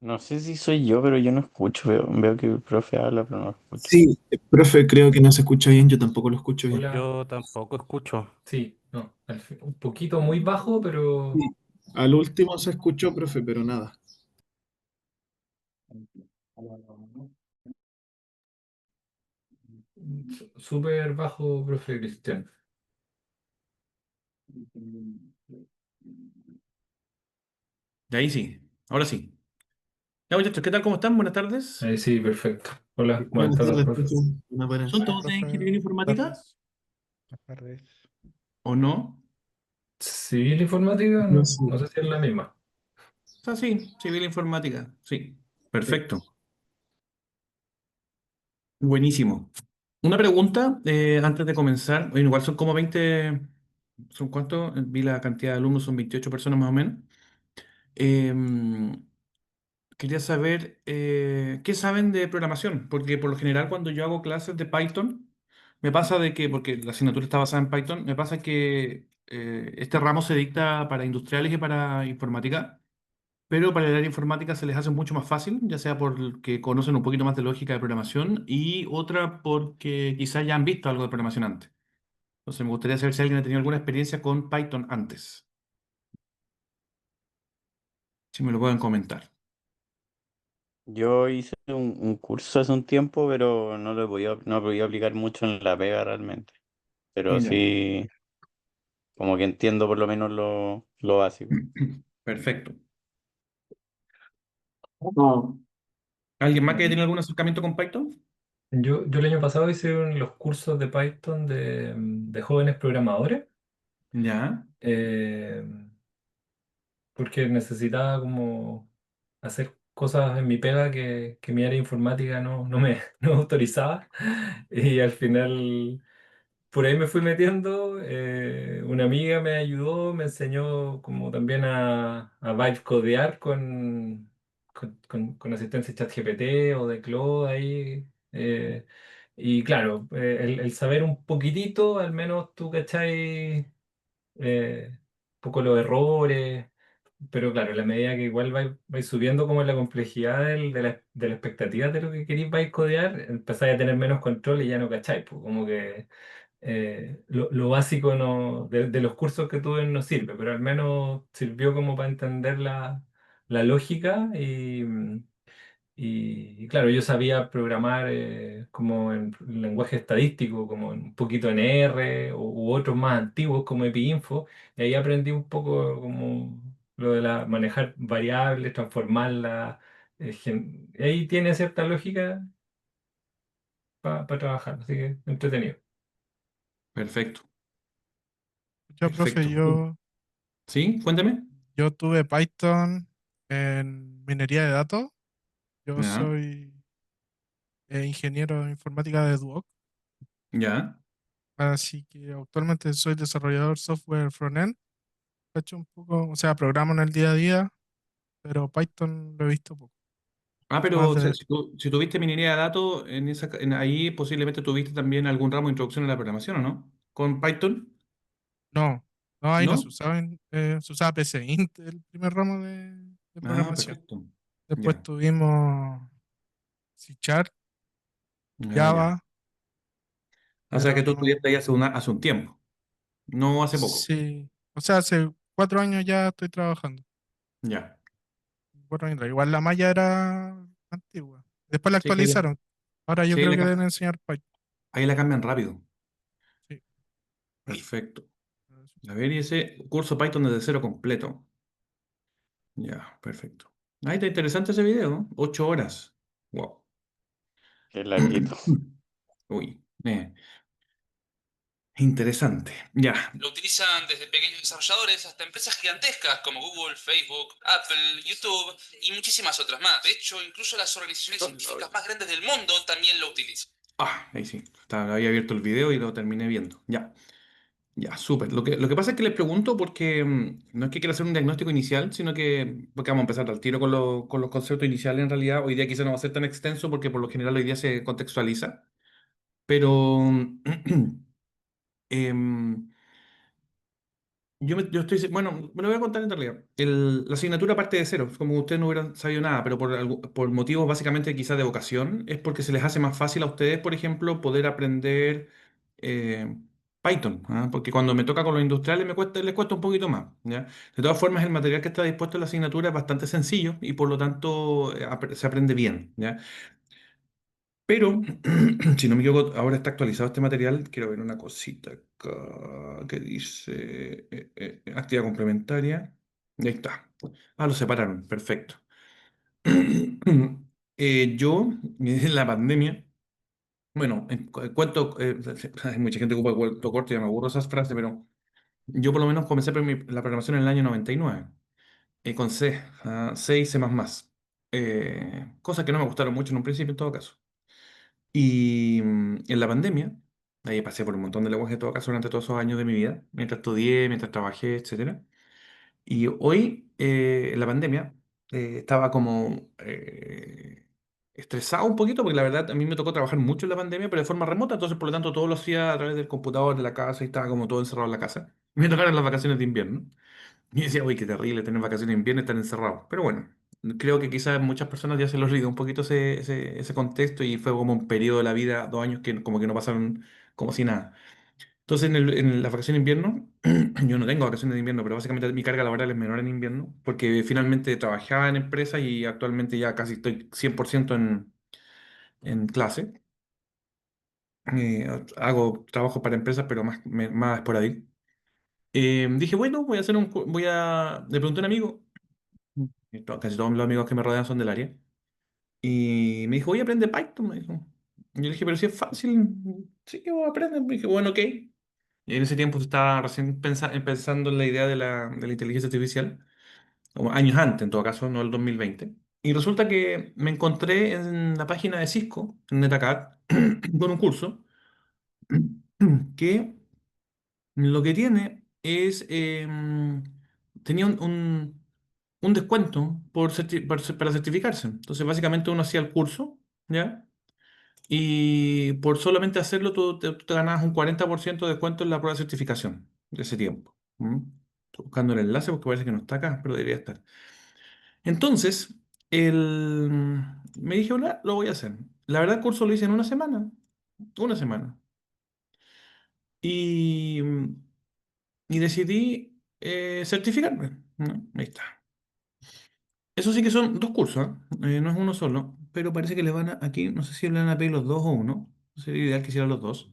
No sé si soy yo, pero yo no escucho. Veo que el profe habla, pero no escucho. Sí, profe, creo que no se escucha bien, yo tampoco lo escucho bien. Hola. Yo tampoco escucho. Sí, no, un poquito muy bajo, pero Sí, al último se escuchó, profe, pero nada. súper bajo, profe Cristian. Y ahí sí, ahora sí. Ya, muchachos, ¿qué tal? ¿Cómo están? Buenas tardes. Ahí sí, perfecto. Hola, buenas Buenas tardes, tardes, profe. profe. Buenas. ¿Son Hola, todos de profe. ingeniería Buenas informática tardes. Buenas tardes. o no? Civil informática, No, no, sí. no sé si es la misma. O sea, sí, civil informática, sí. Sí. Perfecto. Buenísimo. Una pregunta antes de comenzar. Bueno, igual son como 20. ¿Son cuántos? Vi la cantidad de alumnos, son 28 personas más o menos. Em, Quería saber qué saben de programación, porque por lo general cuando yo hago clases de Python, me pasa de que, porque la asignatura está basada en Python, me pasa que este ramo se dicta para industriales y para informática, pero para el área informática se les hace mucho más fácil, ya sea porque conocen un poquito más de lógica de programación y otra porque quizás ya han visto algo de programación antes. Entonces me gustaría saber si alguien ha tenido alguna experiencia con Python antes, si me lo pueden comentar. Yo hice un curso hace un tiempo, pero no he podido aplicar mucho en la pega realmente. Pero Ya. sí, como que entiendo por lo menos lo básico. Perfecto. ¿Alguien más que haya tenido algún acercamiento con Python? Yo el año pasado hice los cursos de Python de jóvenes programadores, Ya, eh, porque necesitaba como hacer cosas en mi pega que mi área informática no me autorizaba. Y al final por ahí me fui metiendo, una amiga me ayudó, me enseñó como también a vibe codear con asistencia ChatGPT o de Claude ahí. Y claro, el saber un poquitito, al menos tú cachai, un poco los errores, pero claro, en la medida que igual vais subiendo como la complejidad de la expectativa de lo que queréis vais codear, empezáis a tener menos control y ya no cacháis, pues como que lo básico de los cursos que tuve no sirve, pero al menos sirvió como para entender la lógica y claro, yo sabía programar como en lenguaje estadístico, como un poquito en R u otros más antiguos como EpiInfo, y ahí aprendí un poco como lo de manejar variables, transformarlas, y ahí tiene cierta lógica para trabajar, así que entretenido. perfecto, Ya, profe, perfecto. ¿Sí? Cuéntame. yo tuve Python en minería de datos. Yo Ya, soy ingeniero de informática de Duoc, ya. así que actualmente soy desarrollador software frontend. He hecho un poco, o sea, programo en el día a día, pero Python lo he visto poco. Ah, pero Más o sea, de, si tuviste minería de datos, ahí posiblemente tuviste también algún ramo de introducción a la programación, ¿o no? ¿Con Python? no, no, ahí no se ¿No? usaba, se usaba PCInt, el primer ramo de Ah, programación. perfecto. Después Ya, tuvimos C Sharp, ya, ya. Java, O sea pero que tú no. estudiaste ahí hace un tiempo, no hace poco. Sí, o sea, hace 4 años ya estoy trabajando. Ya. 4 años atrás. Igual la malla era antigua. Después la Sí, que actualizaron. Ahora yo sí, creo que deben enseñar Python. ahí la cambian rápido. Sí. Perfecto. A ver, y ese curso Python desde cero completo. Ya, perfecto. Ahí está interesante ese video, ¿no? 8 horas. Wow. Qué larguito. Uy, interesante. Ya. Lo utilizan desde pequeños desarrolladores hasta empresas gigantescas como Google, Facebook, Apple, YouTube y muchísimas otras más. De hecho, incluso las organizaciones científicas más grandes del mundo también lo utilizan. Ah, ahí sí. Había abierto el video y lo terminé viendo. Ya. Ya, súper. Lo que pasa es que les pregunto porque no es que quiera hacer un diagnóstico inicial, sino que porque vamos a empezar al tiro con los conceptos iniciales en realidad. Hoy día quizá no va a ser tan extenso porque por lo general hoy día se contextualiza. Pero Yo estoy, bueno, me lo voy a contar en realidad. La asignatura parte de cero, como ustedes no hubieran sabido nada, pero por motivos básicamente quizás de vocación, es porque se les hace más fácil a ustedes, por ejemplo, poder aprender eh, Python, ¿ah? Porque cuando me toca con los industriales les cuesta un poquito más, ¿ya? De todas formas, el material que está dispuesto en la asignatura es bastante sencillo y por lo tanto se aprende bien, ¿ya? Pero, si no me equivoco, ahora está actualizado este material. Quiero ver una cosita acá que dice actividad complementaria. Ahí está. Ah, lo separaron. Perfecto. Yo, en la pandemia, bueno, cuento, hay mucha gente que ocupa el cuento corto, ya me aburro esas frases, pero yo por lo menos comencé la programación en el año 99, con C, C y C++. Cosas que no me gustaron mucho en un principio en todo caso. Y en la pandemia, ahí pasé por un montón de lenguajes en todo caso durante todos esos años de mi vida, mientras estudié, mientras trabajé, etcétera. Y hoy, en la pandemia, estaba como estresado un poquito, porque la verdad a mí me tocó trabajar mucho en la pandemia, pero de forma remota, entonces por lo tanto todo lo hacía a través del computador de la casa y estaba como todo encerrado en la casa. Me tocaron las vacaciones de invierno. Y decía, uy, qué terrible tener vacaciones en invierno y estar encerrado. Pero bueno, creo que quizás muchas personas ya se les olvidó un poquito ese contexto y fue como un periodo de la vida, 2 años que como que no pasaron como si nada. Entonces, en la vacación de invierno, yo no tengo vacaciones de invierno, pero básicamente mi carga laboral es menor en invierno, porque finalmente trabajaba en empresa y actualmente ya casi estoy 100% en clase. Hago trabajo para empresas, pero más esporádico. Dije, bueno, le pregunté a un amigo. Casi todos los amigos que me rodean son del área. Y me dijo, oye, aprende Python, me dijo. Y yo le dije, pero si es fácil, sí, aprende. Me dije, bueno, ok. Y en ese tiempo estaba recién pensando en la idea de la inteligencia artificial, como años antes, en todo caso, no el 2020. Y resulta que me encontré en la página de Cisco, en NetAcad, con un curso que lo que tiene es, tenía un descuento para certificarse. Entonces, básicamente uno hacía el curso, ¿ya? Y por solamente hacerlo, tú te ganabas un 40% de descuento en la prueba de certificación de ese tiempo. ¿Mm? Estoy buscando el enlace porque parece que no está acá, pero debería estar. Entonces, me dije, hola, lo voy a hacer. La verdad, el curso lo hice en una semana. Una semana. Y, y decidí certificarme, ¿no? Ahí está. Eso sí que son dos cursos, ¿eh? No es uno solo, pero parece que le van a, aquí, no sé si le van a pedir los dos o uno. Sería ideal que hiciera los dos.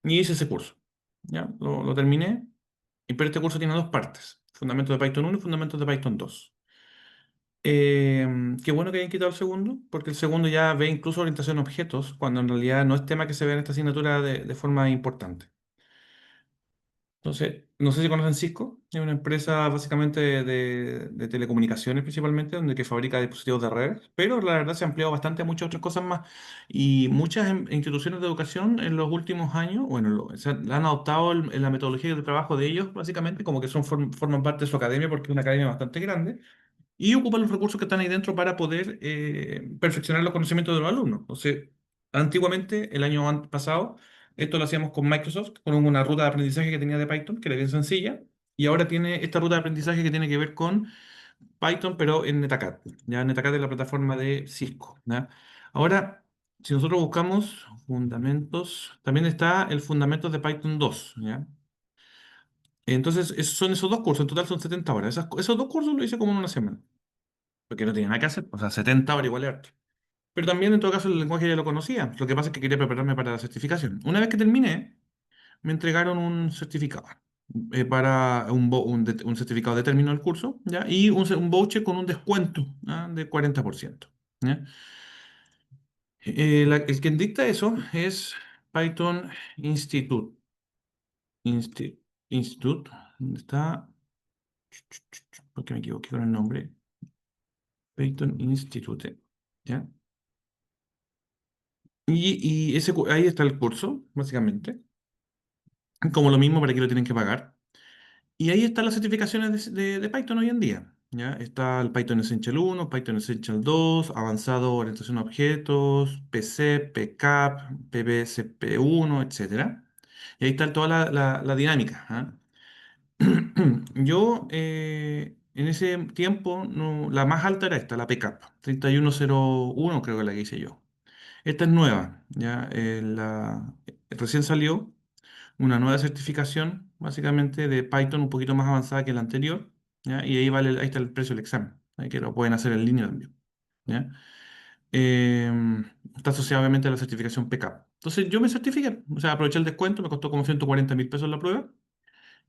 Y hice ese curso. ¿Ya? Lo terminé. Pero este curso tiene dos partes. Fundamentos de Python 1 y fundamentos de Python 2. Qué bueno que hayan quitado el segundo, porque el segundo ya ve incluso orientación a objetos, cuando en realidad no es tema que se vea en esta asignatura de forma importante. Entonces, no sé si conocen Cisco, es una empresa básicamente de telecomunicaciones principalmente, donde que fabrica dispositivos de redes, pero la verdad se ha ampliado bastante a muchas otras cosas más. Y muchas instituciones de educación en los últimos años, bueno, o sea, han adoptado la metodología de trabajo de ellos, básicamente, como que forman parte de su academia, porque es una academia bastante grande y ocupan los recursos que están ahí dentro para poder perfeccionar los conocimientos de los alumnos. Entonces, antiguamente, el año pasado, esto lo hacíamos con Microsoft, con una ruta de aprendizaje que tenía de Python, que era bien sencilla, y ahora tiene esta ruta de aprendizaje que tiene que ver con Python, pero en NetAcad. Ya NetAcad es la plataforma de Cisco. ¿Ya? Ahora, si nosotros buscamos fundamentos, también está el fundamentos de Python 2. ¿Ya? Entonces, son esos dos cursos, en total son 70 horas. Esos dos cursos lo hice como en una semana porque no tenía nada que hacer, o sea, 70 horas igual es harto. Pero también en todo caso el lenguaje ya lo conocía, lo que pasa es que quería prepararme para la certificación. Una vez que terminé, me entregaron un certificado para un certificado de término del curso, ¿ya? Y un voucher con un descuento, ¿ah? De 40%. ¿Ya? El que dicta eso es Python Institute. Institute, ¿dónde está? Porque me equivoqué con el nombre. Python Institute. ¿Ya? Y ahí está el curso, básicamente. Como lo mismo para que lo tienen que pagar. Y ahí están las certificaciones de Python hoy en día. ¿Ya? Está el Python Essential 1, Python Essential 2, Avanzado Orientación a Objetos, PC, PCAP, PBSP1, etcétera. Y ahí está toda la dinámica. ¿Ah? Yo en ese tiempo, la más alta era esta, la PCAP, 3101 creo que la que hice yo. Esta es nueva, ya recién salió una nueva certificación, básicamente de Python un poquito más avanzada que la anterior, ¿ya? Y ahí está el precio del examen, ahí que lo pueden hacer en línea también, ¿ya? Eh, Está asociado obviamente a la certificación PCAP. Entonces yo me certifiqué, o sea, aproveché el descuento, me costó como 140.000 pesos la prueba,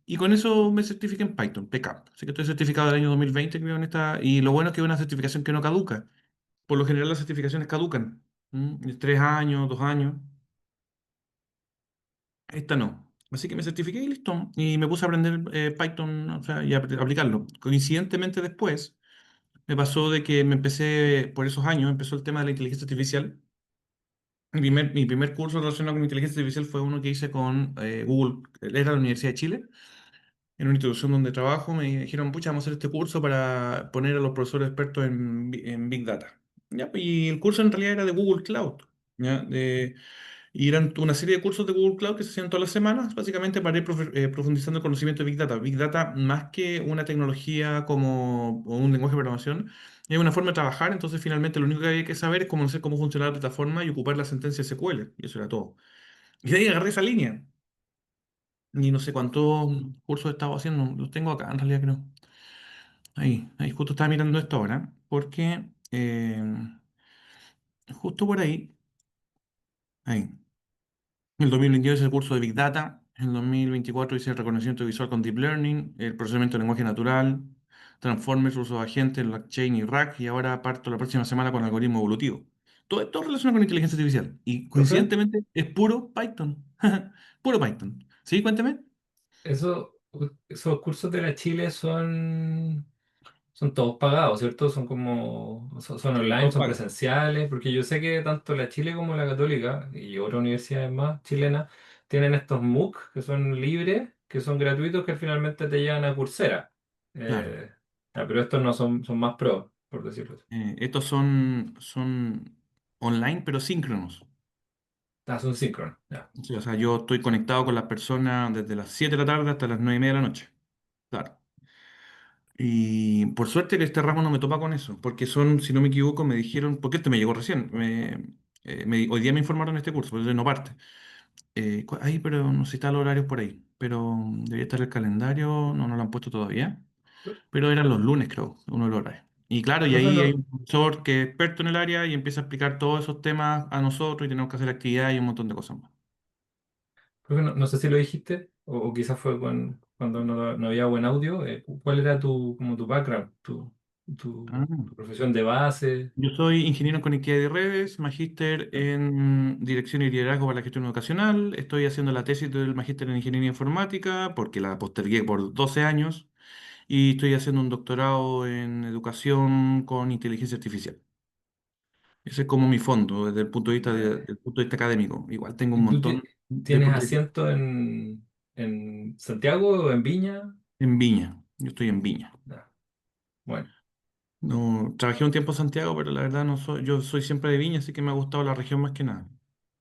y con eso me certifiqué en Python, PCAP. Así que estoy certificado del año 2020, creo, en esta, y lo bueno es que es una certificación que no caduca. Por lo general las certificaciones caducan, de 3 años, 2 años. Esta no. Así que me certifiqué y listo. Y me puse a aprender Python, o sea, y a aplicarlo. Coincidentemente después, me pasó de que me empecé, por esos años, empezó el tema de la inteligencia artificial. Mi primer curso relacionado con inteligencia artificial fue uno que hice con Google, era la Universidad de Chile, en una institución donde trabajo. Me dijeron, pucha, vamos a hacer este curso para poner a los profesores expertos en Big Data. Ya, y el curso en realidad era de Google Cloud. ¿Ya? Y eran una serie de cursos de Google Cloud que se hacían todas las semanas, básicamente para ir profundizando el conocimiento de Big Data. Big Data, más que una tecnología como o un lenguaje de programación, es una forma de trabajar. Entonces, finalmente, lo único que había que saber es conocer cómo funciona la plataforma y ocupar la sentencia SQL. Y eso era todo. Y de ahí agarré esa línea. Y no sé cuántos cursos he estado haciendo. Los tengo acá, en realidad creo. Ahí justo estaba mirando esto ahora, porque justo por ahí. En el 2022 hice el curso de Big Data. En el 2024 hice el reconocimiento visual con Deep Learning, el procesamiento de lenguaje natural, Transformers, uso de agentes, blockchain y RAG. Y ahora parto la próxima semana con algoritmo evolutivo. Todo esto relacionado con inteligencia artificial. Y Profe, coincidentemente es puro Python. Puro Python. ¿Sí? Cuénteme. esos cursos de la Chile son todos pagados, ¿cierto? Son como, son online, Todo son paga. presenciales, porque yo sé que tanto la Chile como la Católica y otras universidades más chilenas tienen estos MOOC que son libres, que son gratuitos, que finalmente te llevan a Coursera. Claro. Pero estos no son más pro, por decirlo así. Estos son online, pero síncronos. Son síncronos, ya. Sí, o sea, yo estoy conectado con las personas desde las 7 de la tarde hasta las 9:30 de la noche. Claro. Y por suerte que este ramo no me topa con eso, porque son, si no me equivoco, me dijeron, porque este me llegó recién, hoy día me informaron de este curso, pero no parte. Ay, pero no sé si está los horarios por ahí, pero debería estar el calendario, no lo han puesto todavía, pero eran los lunes, creo, uno de los horarios. Y claro, y Profe, ahí hay no, un profesor que es experto en el área y empieza a explicar todos esos temas a nosotros y tenemos que hacer actividades y un montón de cosas más. no sé si lo dijiste, o quizás fue cuando no había buen audio. ¿Cuál era como tu background, Ah. tu profesión de base? Yo soy ingeniero en conectividad y redes, magíster en dirección y liderazgo para la gestión educacional. Estoy haciendo la tesis del magíster en ingeniería informática porque la postergué por 12 años y estoy haciendo un doctorado en educación con inteligencia artificial. Ese es como mi fondo desde el punto de vista, Ya. desde el punto de vista académico. Igual tengo un ¿Y tú montón de tienes proyectos asiento en Santiago o en Viña? en Viña. Yo estoy en Viña. Ya. Bueno, No, trabajé un tiempo en Santiago, pero la verdad no soy, yo soy siempre de Viña, así que me ha gustado la región más que nada.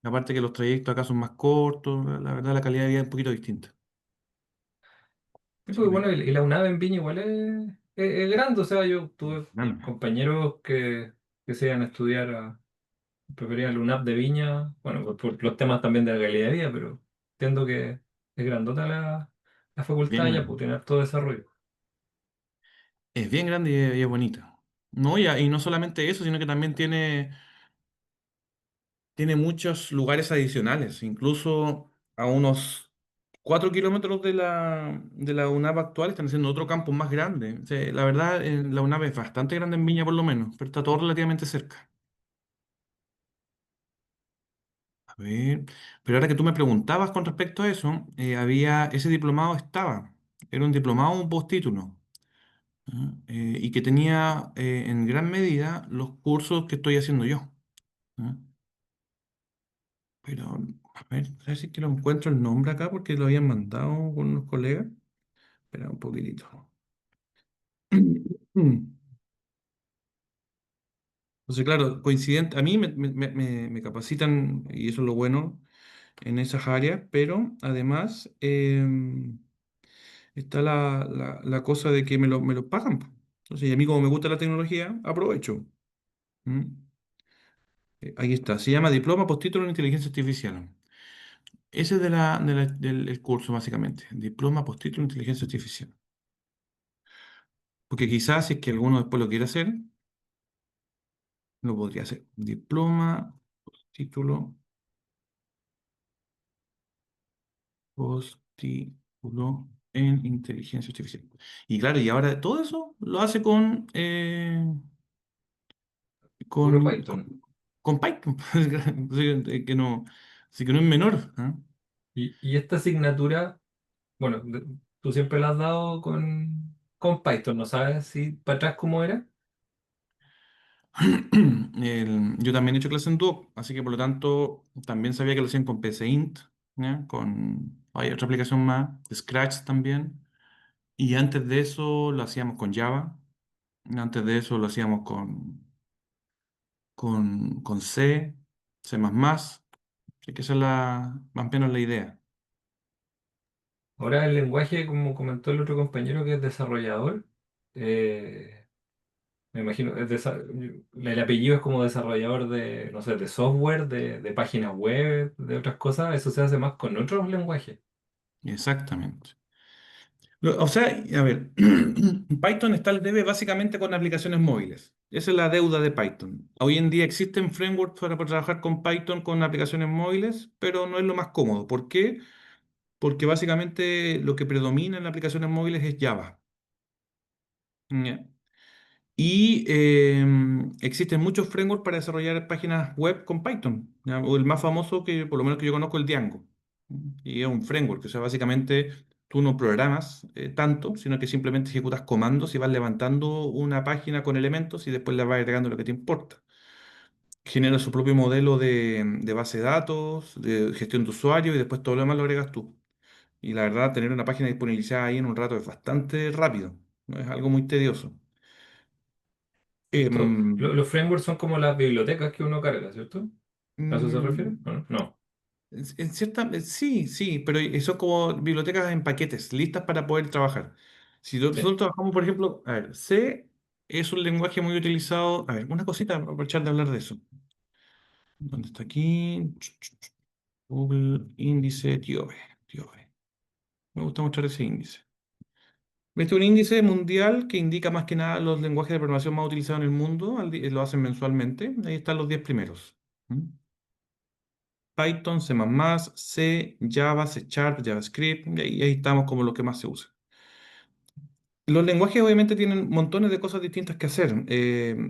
Aparte que los trayectos acá son más cortos, la verdad la calidad de vida es un poquito distinta. sí, Así que porque bueno, y la UNAV en Viña igual es grande. O sea, yo tuve grande. compañeros que se iban a estudiar preferían la UNAV de Viña, bueno, por los temas también de la calidad de vida, pero entiendo que es grandota la Bien facultad ya, grande. pues tiene todo desarrollo. Es bien grande y es bonita. No, y no solamente eso, sino que también tiene muchos lugares adicionales, incluso a unos 4 kilómetros de la UNAV actual están haciendo otro campus más grande. O sea, la verdad, la UNAV es bastante grande en Viña por lo menos, pero está todo relativamente cerca. A ver, pero ahora que tú me preguntabas con respecto a eso, ese diplomado estaba, era un diplomado o un postítulo, ¿ah? Y que tenía en gran medida los cursos que estoy haciendo yo. ¿Ah? Pero, a ver si que lo encuentro el nombre acá porque lo habían mandado con unos colegas. Espera un poquitito. Entonces, claro, coincidente, a mí me capacitan, y eso es lo bueno, en esas áreas, pero además está la cosa de que me lo pagan, po. Entonces, y a mí como me gusta la tecnología, aprovecho. ¿Mm? Ahí está, se llama Diploma Postítulo en Inteligencia Artificial. Ese es del el curso, básicamente. Diploma Postítulo en Inteligencia Artificial. Porque quizás si es que alguno después lo quiere hacer, lo podría hacer. Diploma, Postítulo, Postítulo en Inteligencia Artificial. Y claro, y ahora todo eso lo hace Puro con, Python. con, con Python. Así que no es menor. ¿Ah? Y esta asignatura, bueno, tú siempre la has dado con Python, ¿no sabes si para atrás cómo era? Yo también he hecho clase en Duoc, así que por lo tanto también sabía que lo hacían con PCInt, ¿ya? Hay otra aplicación más, Scratch también. Y antes de eso lo hacíamos con Java. Antes de eso lo hacíamos con C, C++. Así que esa es más o menos la idea. Ahora el lenguaje, como comentó el otro compañero que es desarrollador, eh, me imagino, el apellido es como desarrollador de, no sé, de software, de páginas web, de otras cosas, eso se hace más con otros lenguajes. Exactamente. O sea, a ver, Python está al debe básicamente con aplicaciones móviles. Esa es la deuda de Python. Hoy en día existen frameworks para poder trabajar con Python con aplicaciones móviles, pero no es lo más cómodo. ¿Por qué? Porque básicamente lo que predomina en las aplicaciones móviles es Java. ¿Ya? Y existen muchos frameworks para desarrollar páginas web con Python, ¿ya? O el más famoso que por lo menos que yo conozco, el Django. Y es un framework, o sea, básicamente tú no programas tanto, sino que simplemente ejecutas comandos y vas levantando una página con elementos y después le vas agregando lo que te importa. Genera su propio modelo de base de datos, de gestión de usuario y después todo lo demás lo agregas tú. Y la verdad, tener una página disponibilizada ahí en un rato es bastante rápido, no es algo muy tedioso. ¿Cierto? Em, Los frameworks son como las bibliotecas que uno carga, ¿cierto? ¿A eso se refiere? mm, ¿O no? No. sí, sí, pero son como bibliotecas en paquetes, listas para poder trabajar. Si Sí. nosotros trabajamos, por ejemplo, a ver, C es un lenguaje muy utilizado. A ver, una cosita, para aprovechar de hablar de eso. ¿Dónde está aquí? Google Índice TIOBE. TIOBE. Me gusta mostrar ese índice. Este es un índice mundial que indica más que nada los lenguajes de programación más utilizados en el mundo. Lo hacen mensualmente. Ahí están los 10 primeros. ¿Mm? Python, C++, C, Java, C Sharp, JavaScript, y ahí estamos como lo que más se usa. Los lenguajes obviamente tienen montones de cosas distintas que hacer.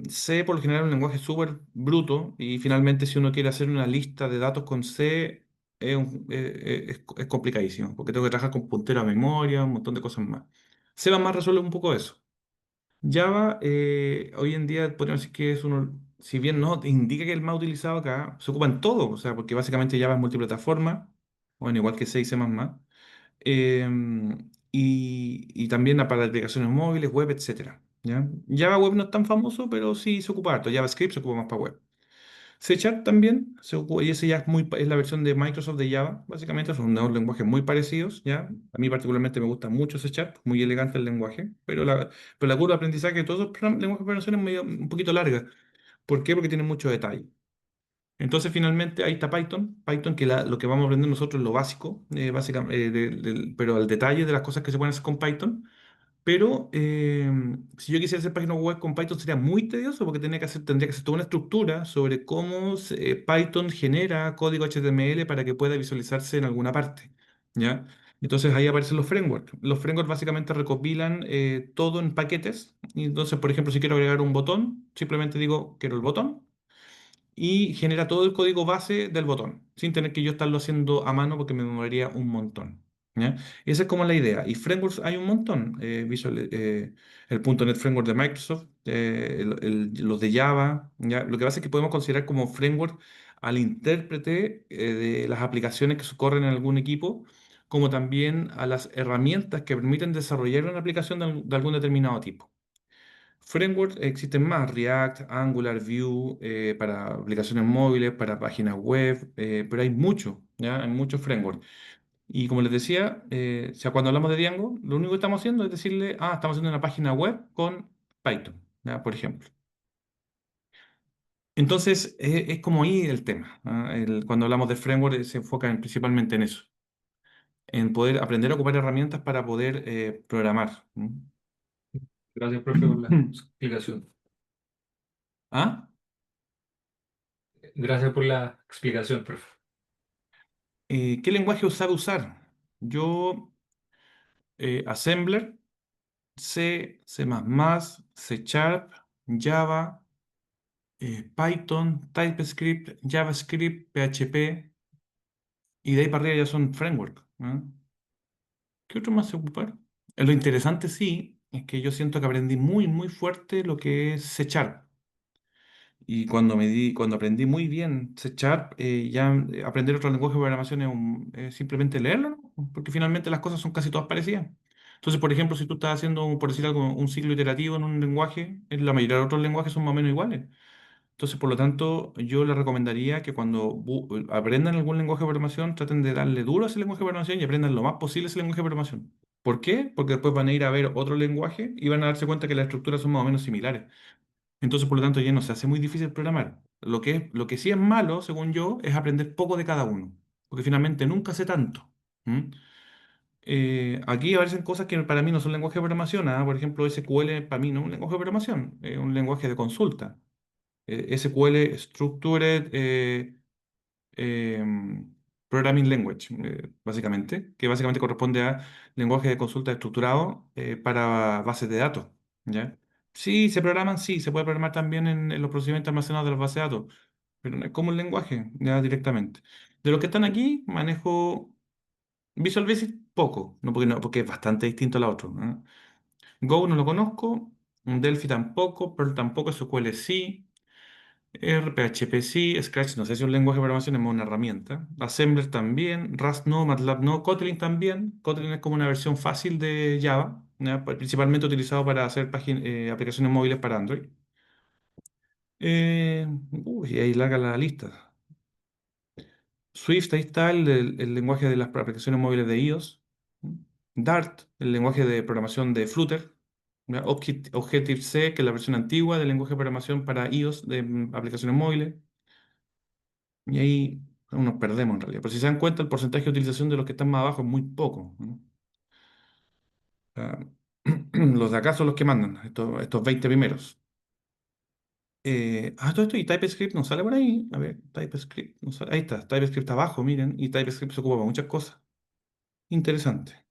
C por lo general es un lenguaje súper bruto y finalmente si uno quiere hacer una lista de datos con C es complicadísimo porque tengo que trabajar con puntero a memoria, un montón de cosas más. C++ resuelve un poco eso. Java, hoy en día podríamos decir que es uno, si bien no indica que es el más utilizado acá, se ocupa en todo, o sea, porque básicamente Java es multiplataforma, bueno, igual que C y C++, eh, y también para aplicaciones móviles, web, etcétera, ¿ya? Java Web no es tan famoso, pero sí se ocupa harto. JavaScript se ocupa más para web. C Sharp también se ocupa, y ese ya es la versión de Microsoft de Java, básicamente son dos lenguajes muy parecidos, ¿ya? A mí particularmente me gusta mucho C Sharp, muy elegante el lenguaje, pero la curva de aprendizaje de todos los lenguajes de programación es un poquito larga. ¿Por qué? Porque tiene mucho detalle. Entonces, finalmente, ahí está Python. Python, que lo que vamos a aprender nosotros es lo básico, básicamente, pero al detalle de las cosas que se pueden hacer con Python. Pero si yo quisiera hacer páginas web con Python sería muy tedioso porque tendría que hacer toda una estructura sobre cómo Python genera código HTML para que pueda visualizarse en alguna parte, ¿ya? Entonces ahí aparecen los frameworks. Los frameworks básicamente recopilan todo en paquetes. Y entonces, por ejemplo, si quiero agregar un botón, simplemente digo, quiero el botón y genera todo el código base del botón, sin tener que yo estarlo haciendo a mano porque me demoraría un montón. ¿Ya? Esa es como la idea. Y frameworks hay un montón. El .NET Framework de Microsoft, los de Java. ¿Ya? Lo que pasa es que podemos considerar como framework al intérprete de las aplicaciones que corren en algún equipo, como también a las herramientas que permiten desarrollar una aplicación de algún determinado tipo. Frameworks existen más, React, Angular, Vue, para aplicaciones móviles, para páginas web, pero hay mucho. ¿ya? En muchos frameworks. Y como les decía, o sea, cuando hablamos de Django, lo único que estamos haciendo es decirle, estamos haciendo una página web con Python, ¿ya? Por ejemplo. Entonces, es como ahí el tema, ¿ah? Cuando hablamos de framework, se enfoca principalmente en eso, en poder aprender a ocupar herramientas para poder programar. Gracias, profe, por la explicación. ¿Ah? Gracias por la explicación, profe. ¿Qué lenguaje sabe usar? Yo, Assembler, C, C++, C Sharp, Java, Python, TypeScript, JavaScript, PHP, y de ahí para arriba ya son framework. ¿Ah? ¿Qué otro más se ocupar? Lo interesante sí es que yo siento que aprendí muy, muy fuerte lo que es C Sharp. Y cuando aprendí muy bien C Sharp, aprender otro lenguaje de programación es simplemente leerlo, ¿no? Porque finalmente las cosas son casi todas parecidas. Entonces, por ejemplo, si tú estás haciendo, por decir algo, un ciclo iterativo en un lenguaje, en la mayoría de otros lenguajes son más o menos iguales. Entonces, por lo tanto, yo les recomendaría que cuando aprendan algún lenguaje de programación, traten de darle duro a ese lenguaje de programación y aprendan lo más posible ese lenguaje de programación. ¿Por qué? Porque después van a ir a ver otro lenguaje y van a darse cuenta que las estructuras son más o menos similares. Entonces, por lo tanto, ya no se hace muy difícil programar. Lo que sí es malo, según yo, es aprender poco de cada uno, porque finalmente nunca sé tanto. ¿Mm? Aquí aparecen cosas que para mí no son lenguaje de programación. Por ejemplo, SQL para mí no es un lenguaje de programación, es un lenguaje de consulta. SQL Structured em, Programming Language, básicamente, que básicamente corresponde a lenguaje de consulta estructurado para bases de datos. ¿Ya? Sí, se programan, sí, se puede programar también en los procedimientos almacenados de las bases de datos, pero no es como el lenguaje, ya directamente. De los que están aquí, manejo Visual Basic poco, no, porque es bastante distinto a la otra. Go no lo conozco, Delphi tampoco, Perl tampoco, SQL sí. R, PHP sí, Scratch no sé si es un lenguaje de programación, es más una herramienta. Assembler también, Rust no, MATLAB no, Kotlin también. Kotlin es como una versión fácil de Java, ¿ya? Principalmente utilizado para hacer aplicaciones móviles para Android. Y ahí larga la lista. Swift, ahí está el lenguaje de las aplicaciones móviles de iOS. Dart, el lenguaje de programación de Flutter. ¿Ya? Objective-C, que es la versión antigua del lenguaje de programación para iOS de aplicaciones móviles. Y ahí nos perdemos en realidad. Pero si se dan cuenta, el porcentaje de utilización de los que están más abajo es muy poco, ¿no? Ah, los de acá son los que mandan, estos 20 primeros. Todo esto y TypeScript no sale por ahí. A ver, TypeScript no sale. Ahí está, TypeScript abajo, miren. Y TypeScript se ocupa para muchas cosas. Interesante.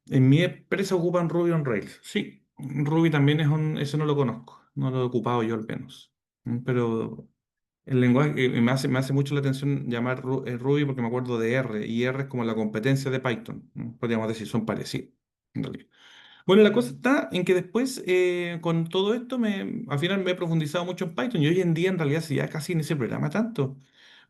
En mi empresa ocupan Ruby on Rails. Sí, Ruby también ese no lo conozco. No lo he ocupado yo al menos. Pero el lenguaje, me hace mucho la atención llamar Ruby porque me acuerdo de R, y R es como la competencia de Python, ¿no? Podríamos decir, son parecidos, en realidad. Bueno, la cosa está en que después, con todo esto, al final me he profundizado mucho en Python y hoy en día en realidad ya casi ni se programa tanto.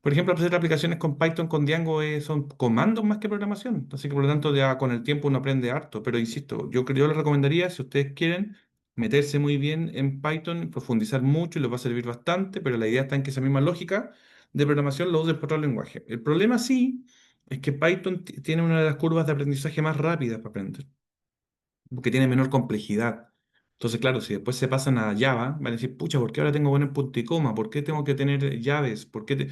Por ejemplo, hacer aplicaciones con Python, con Django, son comandos más que programación. Así que por lo tanto ya con el tiempo uno aprende harto. Pero insisto, yo les recomendaría, si ustedes quieren, meterse muy bien en Python, profundizar mucho y les va a servir bastante, pero la idea está en que esa misma lógica de programación lo usen por otro lenguaje. El problema sí es que Python tiene una de las curvas de aprendizaje más rápidas para aprender porque tiene menor complejidad. Entonces, claro, si después se pasan a Java, van a decir, pucha, ¿por qué ahora tengo que poner punto y coma? ¿Por qué tengo que tener llaves? ¿Por qué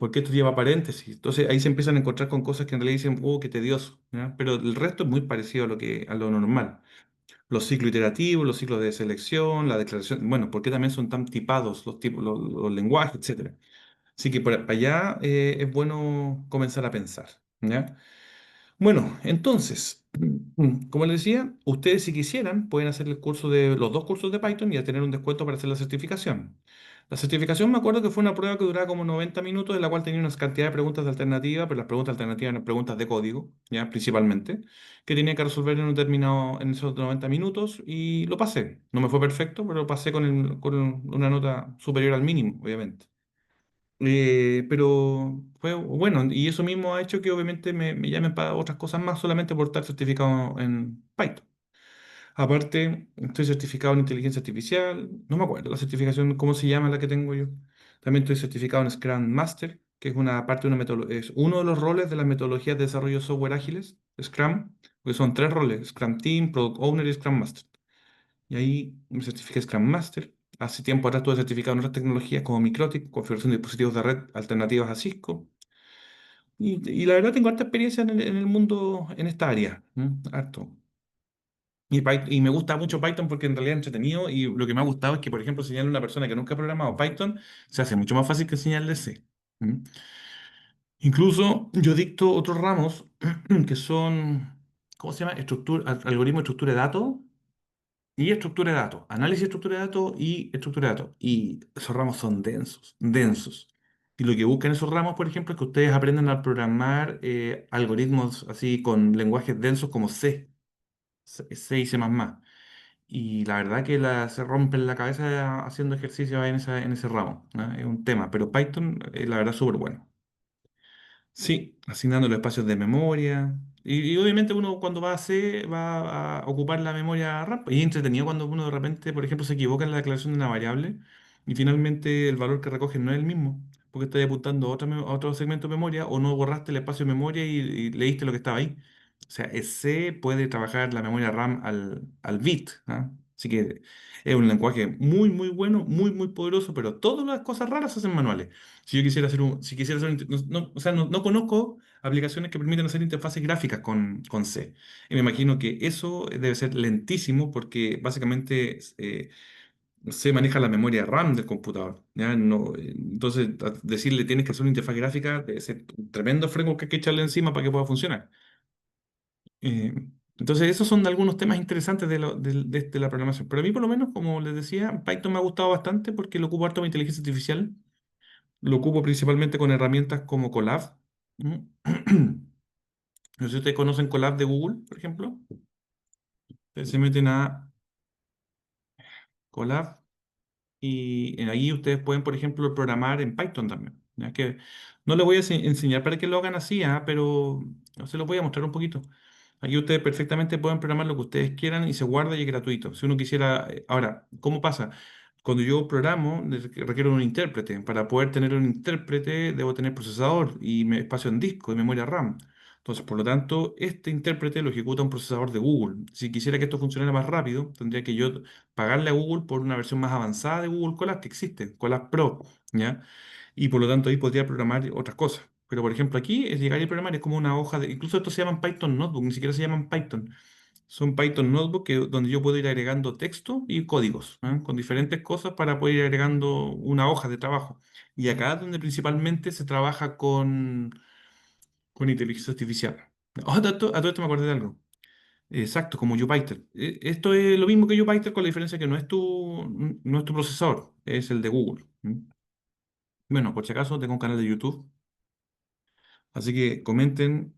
esto lleva paréntesis? Entonces ahí se empiezan a encontrar con cosas que en realidad dicen, oh, qué tedioso, ¿ya? Pero el resto es muy parecido a lo normal. Los ciclos iterativos, los ciclos de selección, la declaración, bueno, ¿por qué también son tan tipados los tipos, los lenguajes, etcétera? Así que para allá es bueno comenzar a pensar, ¿ya? Bueno, entonces, como les decía, ustedes si quisieran pueden hacer los dos cursos de Python y a tener un descuento para hacer la certificación. La certificación me acuerdo que fue una prueba que duraba como 90 minutos, en la cual tenía una cantidad de preguntas de alternativa, pero las preguntas alternativas eran preguntas de código, ya principalmente, que tenía que resolver en esos 90 minutos y lo pasé. No me fue perfecto, pero lo pasé con una nota superior al mínimo, obviamente. Pero fue bueno, y eso mismo ha hecho que obviamente me llamen para otras cosas más solamente por estar certificado en Python. Aparte, estoy certificado en inteligencia artificial, no me acuerdo la certificación, cómo se llama la que tengo yo. También estoy certificado en Scrum Master, que es una parte de una es uno de los roles de las metodologías de desarrollo de software ágiles, Scrum, porque son tres roles, Scrum Team, Product Owner y Scrum Master. Y ahí me certifiqué Scrum Master. Hace tiempo atrás estuve certificado en otras tecnologías como Microtik, configuración de dispositivos de red alternativas a Cisco. Y la verdad tengo harta experiencia en el mundo, en esta área. Harto. Y me gusta mucho Python porque en realidad es entretenido y lo que me ha gustado es que, por ejemplo, enseñarle a una persona que nunca ha programado Python se hace mucho más fácil que enseñarle C. ¿Mm? Incluso yo dicto otros ramos que son, ¿cómo se llama? Algoritmo de estructura de datos y estructura de datos. Análisis de estructura de datos y estructura de datos. Y esos ramos son densos, densos. Y lo que buscan esos ramos, por ejemplo, es que ustedes aprendan a programar algoritmos así con lenguajes densos como C y C++. Y la verdad que se rompen la cabeza haciendo ejercicio en ese ramo, ¿no? Es un tema, pero Python, la verdad, es súper bueno. Sí, asignando los espacios de memoria. Y obviamente uno cuando va a C va a ocupar la memoria RAM. Y es entretenido cuando uno de repente, por ejemplo, se equivoca en la declaración de una variable y finalmente el valor que recoge no es el mismo, porque estás apuntando a, a otro segmento de memoria o no borraste el espacio de memoria y leíste lo que estaba ahí. O sea, C puede trabajar la memoria RAM al bit, ¿ah? Así que es un lenguaje muy, muy bueno, muy, muy poderoso, pero todas las cosas raras se hacen manuales. Si yo quisiera hacer si quisiera hacer o sea, no conozco aplicaciones que permiten hacer interfaces gráficas con C. Y me imagino que eso debe ser lentísimo porque básicamente C maneja la memoria RAM del computador. ¿Ya? No, entonces, decirle tienes que hacer una interfaz gráfica debe ser un tremendo framework que hay que echarle encima para que pueda funcionar. Eh, entonces, esos son algunos temas interesantes de la programación. Pero a mí, por lo menos, como les decía, Python me ha gustado bastante porque lo ocupo harto en inteligencia artificial. Lo ocupo principalmente con herramientas como Colab. ¿Mm? No sé si ustedes conocen Colab de Google, por ejemplo. Ustedes se meten a Colab y ahí ustedes pueden, por ejemplo, programar en Python también. Ya que no les voy a enseñar para que lo hagan así, pero se los voy a mostrar un poquito. Aquí ustedes perfectamente pueden programar lo que ustedes quieran y se guarda y es gratuito. Si uno quisiera, ahora, ¿cómo pasa? Cuando yo programo, requiero un intérprete. Para poder tener un intérprete, debo tener procesador y espacio en disco y memoria RAM. Entonces, por lo tanto, este intérprete lo ejecuta un procesador de Google. Si quisiera que esto funcionara más rápido, tendría que yo pagarle a Google por una versión más avanzada de Google Colab que existe, Colab Pro, ¿ya? Y por lo tanto ahí podría programar otras cosas. Pero por ejemplo aquí es llegar y programar, es como una hoja de... Incluso estos se llaman Python Notebook, ni siquiera se llaman Python. Son Python Notebook donde yo puedo ir agregando texto y códigos, ¿eh? Con diferentes cosas para poder ir agregando una hoja de trabajo. Y acá es donde principalmente se trabaja con inteligencia artificial. A todo esto me acordé de algo. Exacto, como Jupyter. Esto es lo mismo que Jupyter con la diferencia que no es tu procesador, es el de Google. Bueno, por si acaso tengo un canal de YouTube. Así que comenten,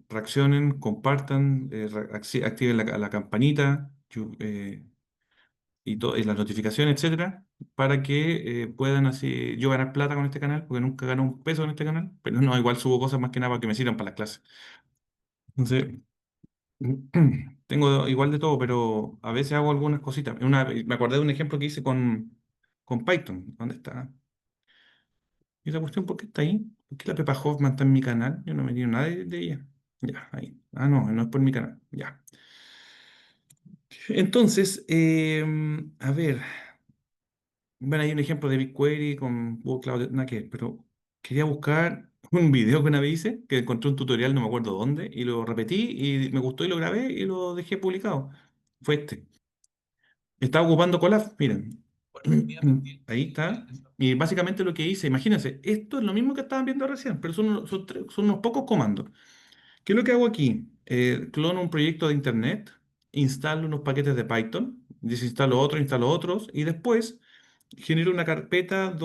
reaccionen, compartan, activen la campanita y las notificaciones, etcétera, para que puedan así yo ganar plata con este canal, porque nunca gano un peso en este canal, pero no, igual subo cosas más que nada para que me sirvan para las clases. Entonces, tengo igual de todo, pero a veces hago algunas cositas. Me acordé de un ejemplo que hice con Python. ¿Dónde está? ¿Y esa cuestión por qué está ahí? ¿Por qué la Pepa Hoffman está en mi canal? Yo no me digo nada de ella. Ya, ahí. Ah, no, no es por mi canal. Ya. Entonces, a ver. Bueno, hay un ejemplo de BigQuery con Google Cloud, nada que ver, pero quería buscar un video que una vez hice, que encontré un tutorial, no me acuerdo dónde, y lo repetí y me gustó y lo grabé y lo dejé publicado. Fue este. Estaba ocupando Colab, miren. Ahí está. Y básicamente lo que hice, imagínense, esto es lo mismo que estaban viendo recién, pero son unos pocos comandos. ¿Qué es lo que hago aquí? Clono un proyecto de internet, instalo unos paquetes de Python, desinstalo otros, instalo otros, y después genero una carpeta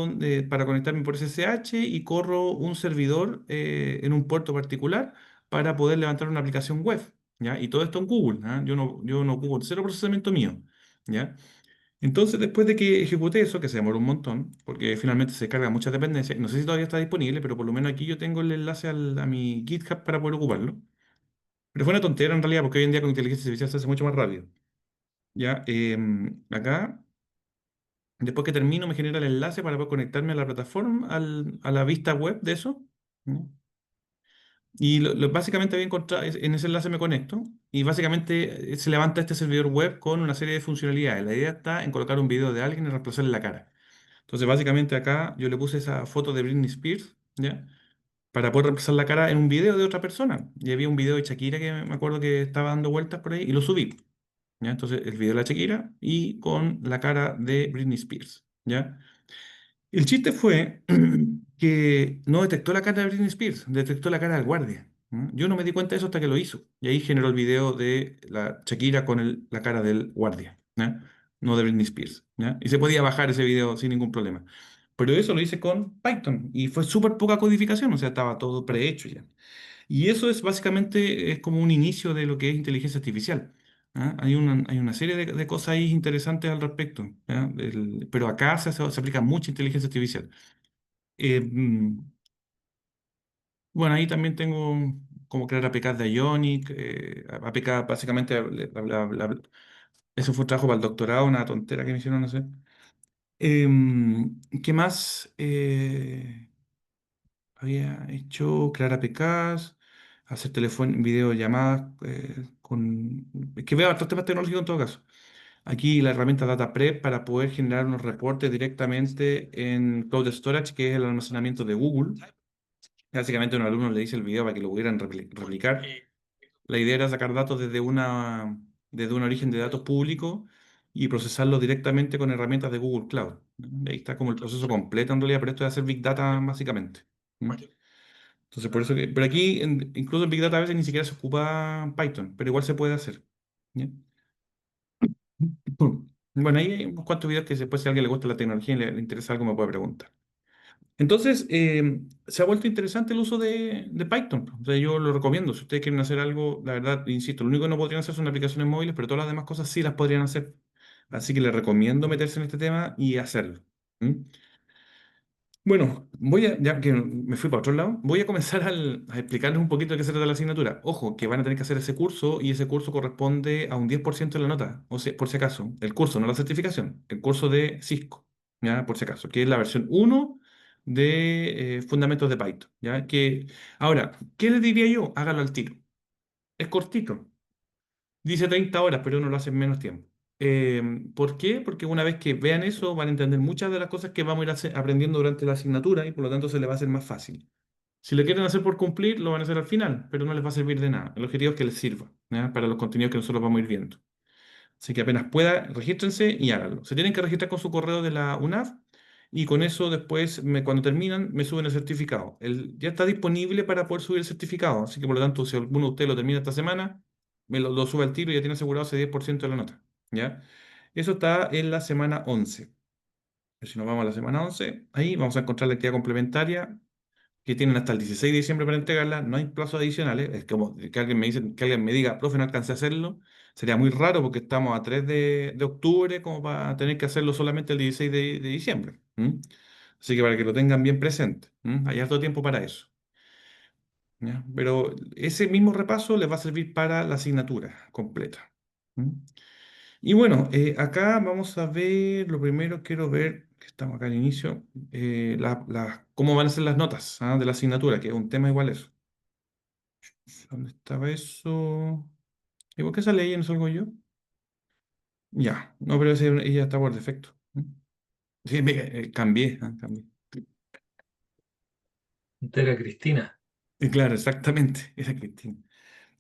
para conectarme por SSH y corro un servidor en un puerto particular para poder levantar una aplicación web. ¿Ya? Y todo esto en Google. ¿Ah? Yo no ocupo cero procesamiento mío. ¿Ya? Entonces, después de que ejecuté eso, que se demoró un montón, porque finalmente se carga muchas dependencias, no sé si todavía está disponible, pero por lo menos aquí yo tengo el enlace a mi GitHub para poder ocuparlo. Pero fue una tontera en realidad, porque hoy en día con inteligencia artificial se hace mucho más rápido. Ya, acá Después que termino, me genera el enlace para poder conectarme a la plataforma, a la vista web de eso. ¿No? Y básicamente había encontrado, en ese enlace me conecto y básicamente se levanta este servidor web con una serie de funcionalidades. La idea está en colocar un video de alguien y reemplazarle la cara. Entonces, básicamente acá yo le puse esa foto de Britney Spears, ¿ya? Para poder reemplazar la cara en un video de otra persona. Y había un video de Shakira que me acuerdo que estaba dando vueltas por ahí y lo subí. ¿Ya? Entonces, el video de la Shakira y con la cara de Britney Spears, ¿ya? El chiste fue que no detectó la cara de Britney Spears, detectó la cara del guardia. ¿No? Yo no me di cuenta de eso hasta que lo hizo. Y ahí generó el video de la Shakira con la cara del guardia, ¿ya? No de Britney Spears. ¿Ya? Y se podía bajar ese video sin ningún problema. Pero eso lo hice con Python y fue súper poca codificación, o sea, estaba todo prehecho ya. Y eso es básicamente es como un inicio de lo que es inteligencia artificial. ¿Ah? Hay una serie de cosas ahí interesantes al respecto. ¿Ya? Pero acá se aplica mucha inteligencia artificial. Eh, mm, bueno, ahí también tengo como crear APKs de Ionic, APK básicamente, eso fue un trabajo para el doctorado, una tontera que me hicieron, no sé. ¿Qué más? Había hecho crear APKs, hacer teléfono, videollamadas Es que veo otros temas tecnológicos en todo caso. Aquí la herramienta DataPrep para poder generar unos reportes directamente en Cloud Storage, que es el almacenamiento de Google. Básicamente un alumno le dice el video para que lo pudieran replicar. La idea era sacar datos desde un origen de datos público y procesarlo directamente con herramientas de Google Cloud. ¿No? Ahí está como el proceso completo en realidad, pero esto es hacer Big Data básicamente. ¿No? Entonces, por eso que, pero aquí, incluso en Big Data a veces ni siquiera se ocupa Python, pero igual se puede hacer. ¿Ya? Bueno, ahí hay unos cuantos videos que después si a alguien le gusta la tecnología y le interesa algo me puede preguntar. Entonces, se ha vuelto interesante el uso de Python. O sea, yo lo recomiendo. Si ustedes quieren hacer algo, la verdad, insisto, lo único que no podrían hacer son aplicaciones móviles, pero todas las demás cosas sí las podrían hacer. Así que les recomiendo meterse en este tema y hacerlo. ¿Mm? Bueno, ya que me fui para otro lado, voy a comenzar a explicarles un poquito de qué se trata la asignatura. Ojo, que van a tener que hacer ese curso y ese curso corresponde a un 10% de la nota, o sea, por si acaso. El curso, no la certificación, el curso de Cisco, ¿ya? Por si acaso, que es la versión uno de Fundamentos de Python, ¿ya? Ahora, ¿qué les diría yo? Hágalo al tiro. Es cortito. Dice 30 horas, pero uno lo hace en menos tiempo. Eh, ¿Por qué? Porque una vez que vean eso, van a entender muchas de las cosas que vamos a ir aprendiendo durante la asignatura y por lo tanto se les va a hacer más fácil. Si lo quieren hacer por cumplir, lo van a hacer al final, pero no les va a servir de nada. El objetivo es que les sirva, ¿ya? Para los contenidos que nosotros vamos a ir viendo. Así que apenas pueda, regístrense y háganlo. Se tienen que registrar con su correo de la UNAV y con eso después, cuando terminan, me suben el certificado. Ya está disponible para poder subir el certificado, así que por lo tanto, si alguno de ustedes lo termina esta semana, me lo sube al tiro y ya tiene asegurado ese 10% de la nota. ¿Ya? Eso está en la semana 11. Si nos vamos a la semana 11, ahí vamos a encontrar la actividad complementaria que tienen hasta el 16 de diciembre para entregarla, no hay plazos adicionales, es como que alguien me diga, profe, no alcancé a hacerlo, sería muy raro porque estamos a 3 de octubre como para tener que hacerlo solamente el 16 de diciembre. ¿M? Así que para que lo tengan bien presente, hay harto tiempo para eso. ¿Ya? Pero ese mismo repaso les va a servir para la asignatura completa. ¿M? Y bueno, acá vamos a ver, lo primero quiero ver, que estamos acá al inicio, cómo van a ser las notas, de la asignatura, que es un tema igual eso. ¿Dónde estaba eso? ¿Y por qué sale ahí y no salgo yo? Ya, no, pero ella está por defecto. Sí, cambié. Entera Cristina. Claro, exactamente, era Cristina.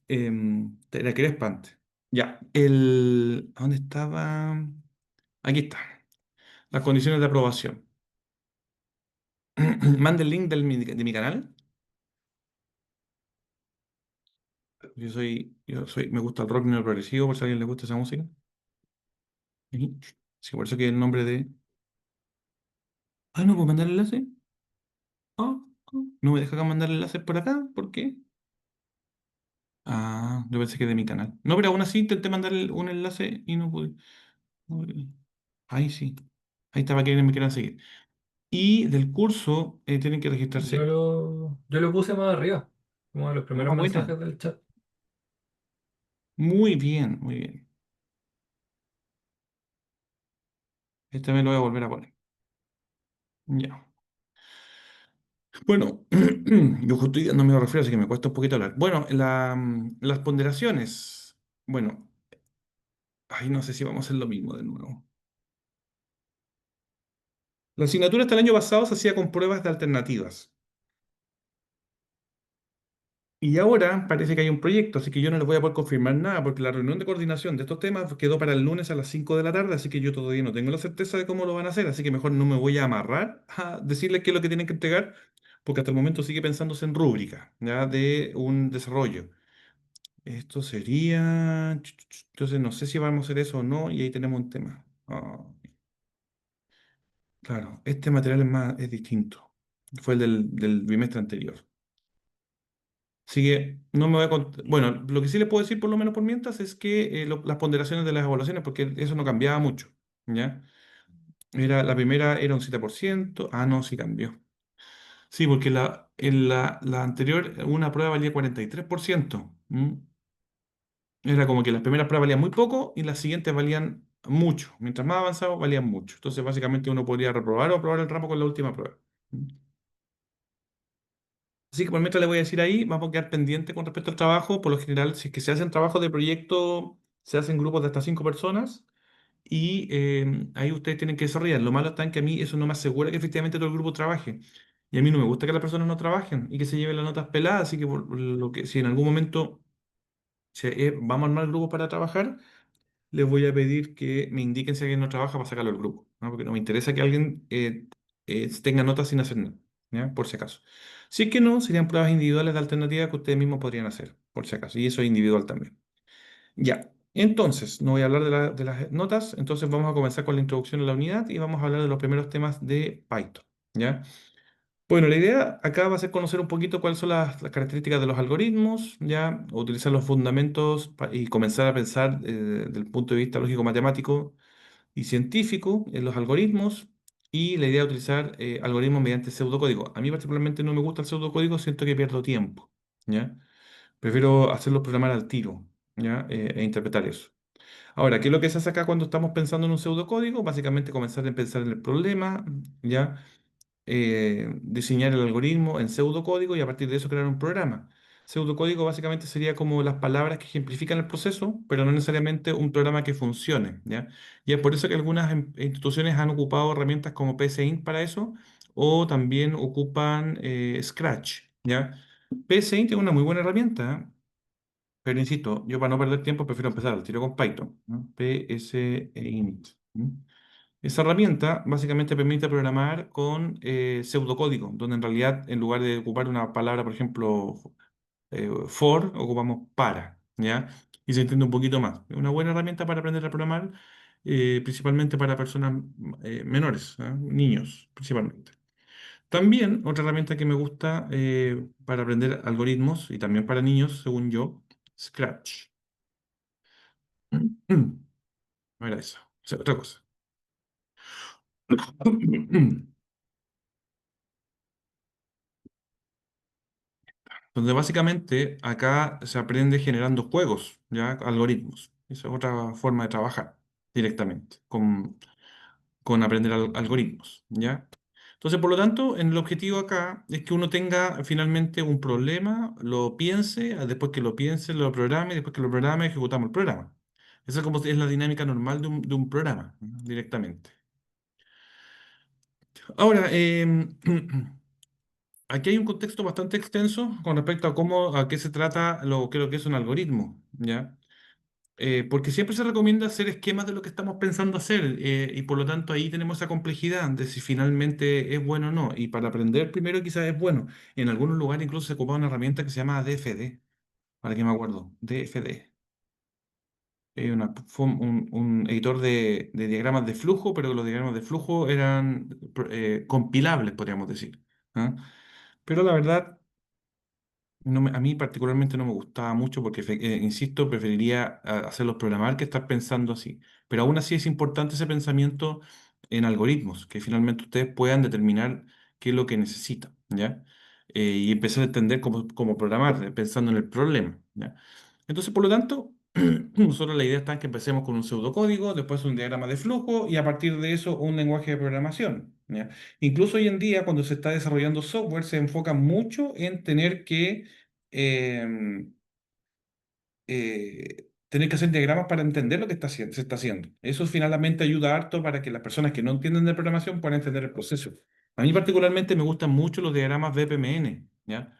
Te la quería espante. Ya, ¿a ¿dónde estaba? Aquí está, las condiciones de aprobación. Manda el link de mi canal. Me gusta el rock progresivo, por si a alguien le gusta esa música. Ujú. Sí, por eso que el nombre de. Ah, no puedo mandar el enlace. Ah, no me deja acá mandar el enlace por acá. ¿Por qué? Ah, yo pensé que de mi canal. No, pero aún así intenté mandar un enlace y no pude. Ahí sí. Ahí estaba quienes me quieran seguir. Y del curso tienen que registrarse. Yo lo puse más arriba, como en los primeros Ah, buena. mensajes del chat. Muy bien, muy bien. Este me lo voy a volver a poner. Ya. Bueno, yo justo hoy día no me lo refiero, así que me cuesta un poquito hablar. Bueno, las ponderaciones. Bueno, ay, no sé si vamos a hacer lo mismo de nuevo. La asignatura hasta el año pasado se hacía con pruebas de alternativas. Y ahora parece que hay un proyecto, así que yo no les voy a poder confirmar nada, porque la reunión de coordinación de estos temas quedó para el lunes a las 5 de la tarde, así que yo todavía no tengo la certeza de cómo lo van a hacer, así que mejor no me voy a amarrar a decirles qué es lo que tienen que entregar, porque hasta el momento sigue pensándose en rúbrica, ya de un desarrollo. Esto sería... Entonces no sé si vamos a hacer eso o no, y ahí tenemos un tema. Claro, este material es distinto. Fue el del bimestre anterior. Así que no me voy a bueno, lo que sí les puedo decir por lo menos por mientras es que las ponderaciones de las evaluaciones, porque eso no cambiaba mucho, ¿ya? La primera era un 7%. Ah, no, sí cambió. Sí, porque en la anterior una prueba valía 43%. Era como que las primeras pruebas valían muy poco y las siguientes valían mucho. Mientras más avanzado, valían mucho. Entonces, básicamente uno podría reprobar o aprobar el ramo con la última prueba. ¿Mm? Así que por mientras le voy a decir ahí, vamos a quedar pendiente con respecto al trabajo. Por lo general, si es que se hacen trabajos de proyecto, se hacen grupos de hasta 5 personas y ahí ustedes tienen que desarrollar. Lo malo está en que a mí eso no me asegura que efectivamente todo el grupo trabaje. Y a mí no me gusta que las personas no trabajen y que se lleven las notas peladas. Así que, por lo que si en algún momento vamos a armar grupos para trabajar, les voy a pedir que me indiquen si alguien no trabaja para sacarlo del grupo, ¿no? Porque no me interesa que alguien tenga notas sin hacer nada, ¿ya? Por si acaso. Si es que no, serían pruebas individuales de alternativa que ustedes mismos podrían hacer, por si acaso. Y eso es individual también. Ya. Entonces, no voy a hablar de las notas, entonces vamos a comenzar con la introducción a la unidad y vamos a hablar de los primeros temas de Python, ¿ya? Bueno, la idea acá va a ser conocer un poquito cuáles son las características de los algoritmos, ya, utilizar los fundamentos y comenzar a pensar desde el punto de vista lógico-matemático y científico en los algoritmos. Y la idea de utilizar algoritmos mediante pseudocódigo. A mí particularmente no me gusta el pseudocódigo, siento que pierdo tiempo, ¿ya? Prefiero hacerlo programar al tiro, ¿ya? E interpretar eso. Ahora, ¿qué es lo que se hace acá cuando estamos pensando en un pseudocódigo? Básicamente comenzar a pensar en el problema, ¿ya? Diseñar el algoritmo en pseudocódigo y a partir de eso crear un programa. Pseudocódigo básicamente sería como las palabras que ejemplifican el proceso, pero no necesariamente un programa que funcione, ¿ya? Y es por eso que algunas instituciones han ocupado herramientas como PSeInt para eso, o también ocupan Scratch, ¿ya? PSeInt es una muy buena herramienta, pero insisto, yo para no perder tiempo prefiero empezar al tiro con Python, ¿no? PSeInt. Esa herramienta básicamente permite programar con pseudocódigo, donde en realidad en lugar de ocupar una palabra, por ejemplo, for, ocupamos para, ¿ya? Y se entiende un poquito más. Es una buena herramienta para aprender a programar, principalmente para personas menores, ¿ah? Niños, principalmente. También otra herramienta que me gusta para aprender algoritmos y también para niños, según yo, Scratch. No era eso, o sea, otra cosa. Donde básicamente acá se aprende generando juegos, ¿ya? Algoritmos. Esa es otra forma de trabajar directamente con aprender algoritmos, ¿ya? Entonces, por lo tanto, en el objetivo acá es que uno tenga finalmente un problema, lo piense, después que lo piense, lo programe, y después que lo programe, ejecutamos el programa. Esa es como es la dinámica normal de un programa, ¿no? Directamente. Ahora, aquí hay un contexto bastante extenso con respecto a qué se trata lo que es un algoritmo, ¿ya? Porque siempre se recomienda hacer esquemas de lo que estamos pensando hacer y por lo tanto ahí tenemos esa complejidad de si finalmente es bueno o no. Y para aprender primero quizás es bueno. En algunos lugares incluso se ocupa una herramienta que se llama DFD, para que me acuerdo, DFD. Fue un editor de diagramas de flujo, pero los diagramas de flujo eran compilables, podríamos decir. ¿Ah? Pero la verdad... a mí particularmente no me gustaba mucho porque, insisto, preferiría hacerlos programar que estar pensando así. Pero aún así es importante ese pensamiento en algoritmos, que finalmente ustedes puedan determinar qué es lo que necesitan, ¿ya? Y empezar a entender cómo programar, pensando en el problema, ¿ya? Entonces, por lo tanto, Nosotros la idea está en que empecemos con un pseudocódigo, después un diagrama de flujo y a partir de eso un lenguaje de programación. ¿Ya? Incluso hoy en día, cuando se está desarrollando software, se enfoca mucho en eh, tener que hacer diagramas para entender lo que se está haciendo. Eso finalmente ayuda harto para que las personas que no entienden de programación puedan entender el proceso. A mí particularmente me gustan mucho los diagramas BPMN, ¿ya?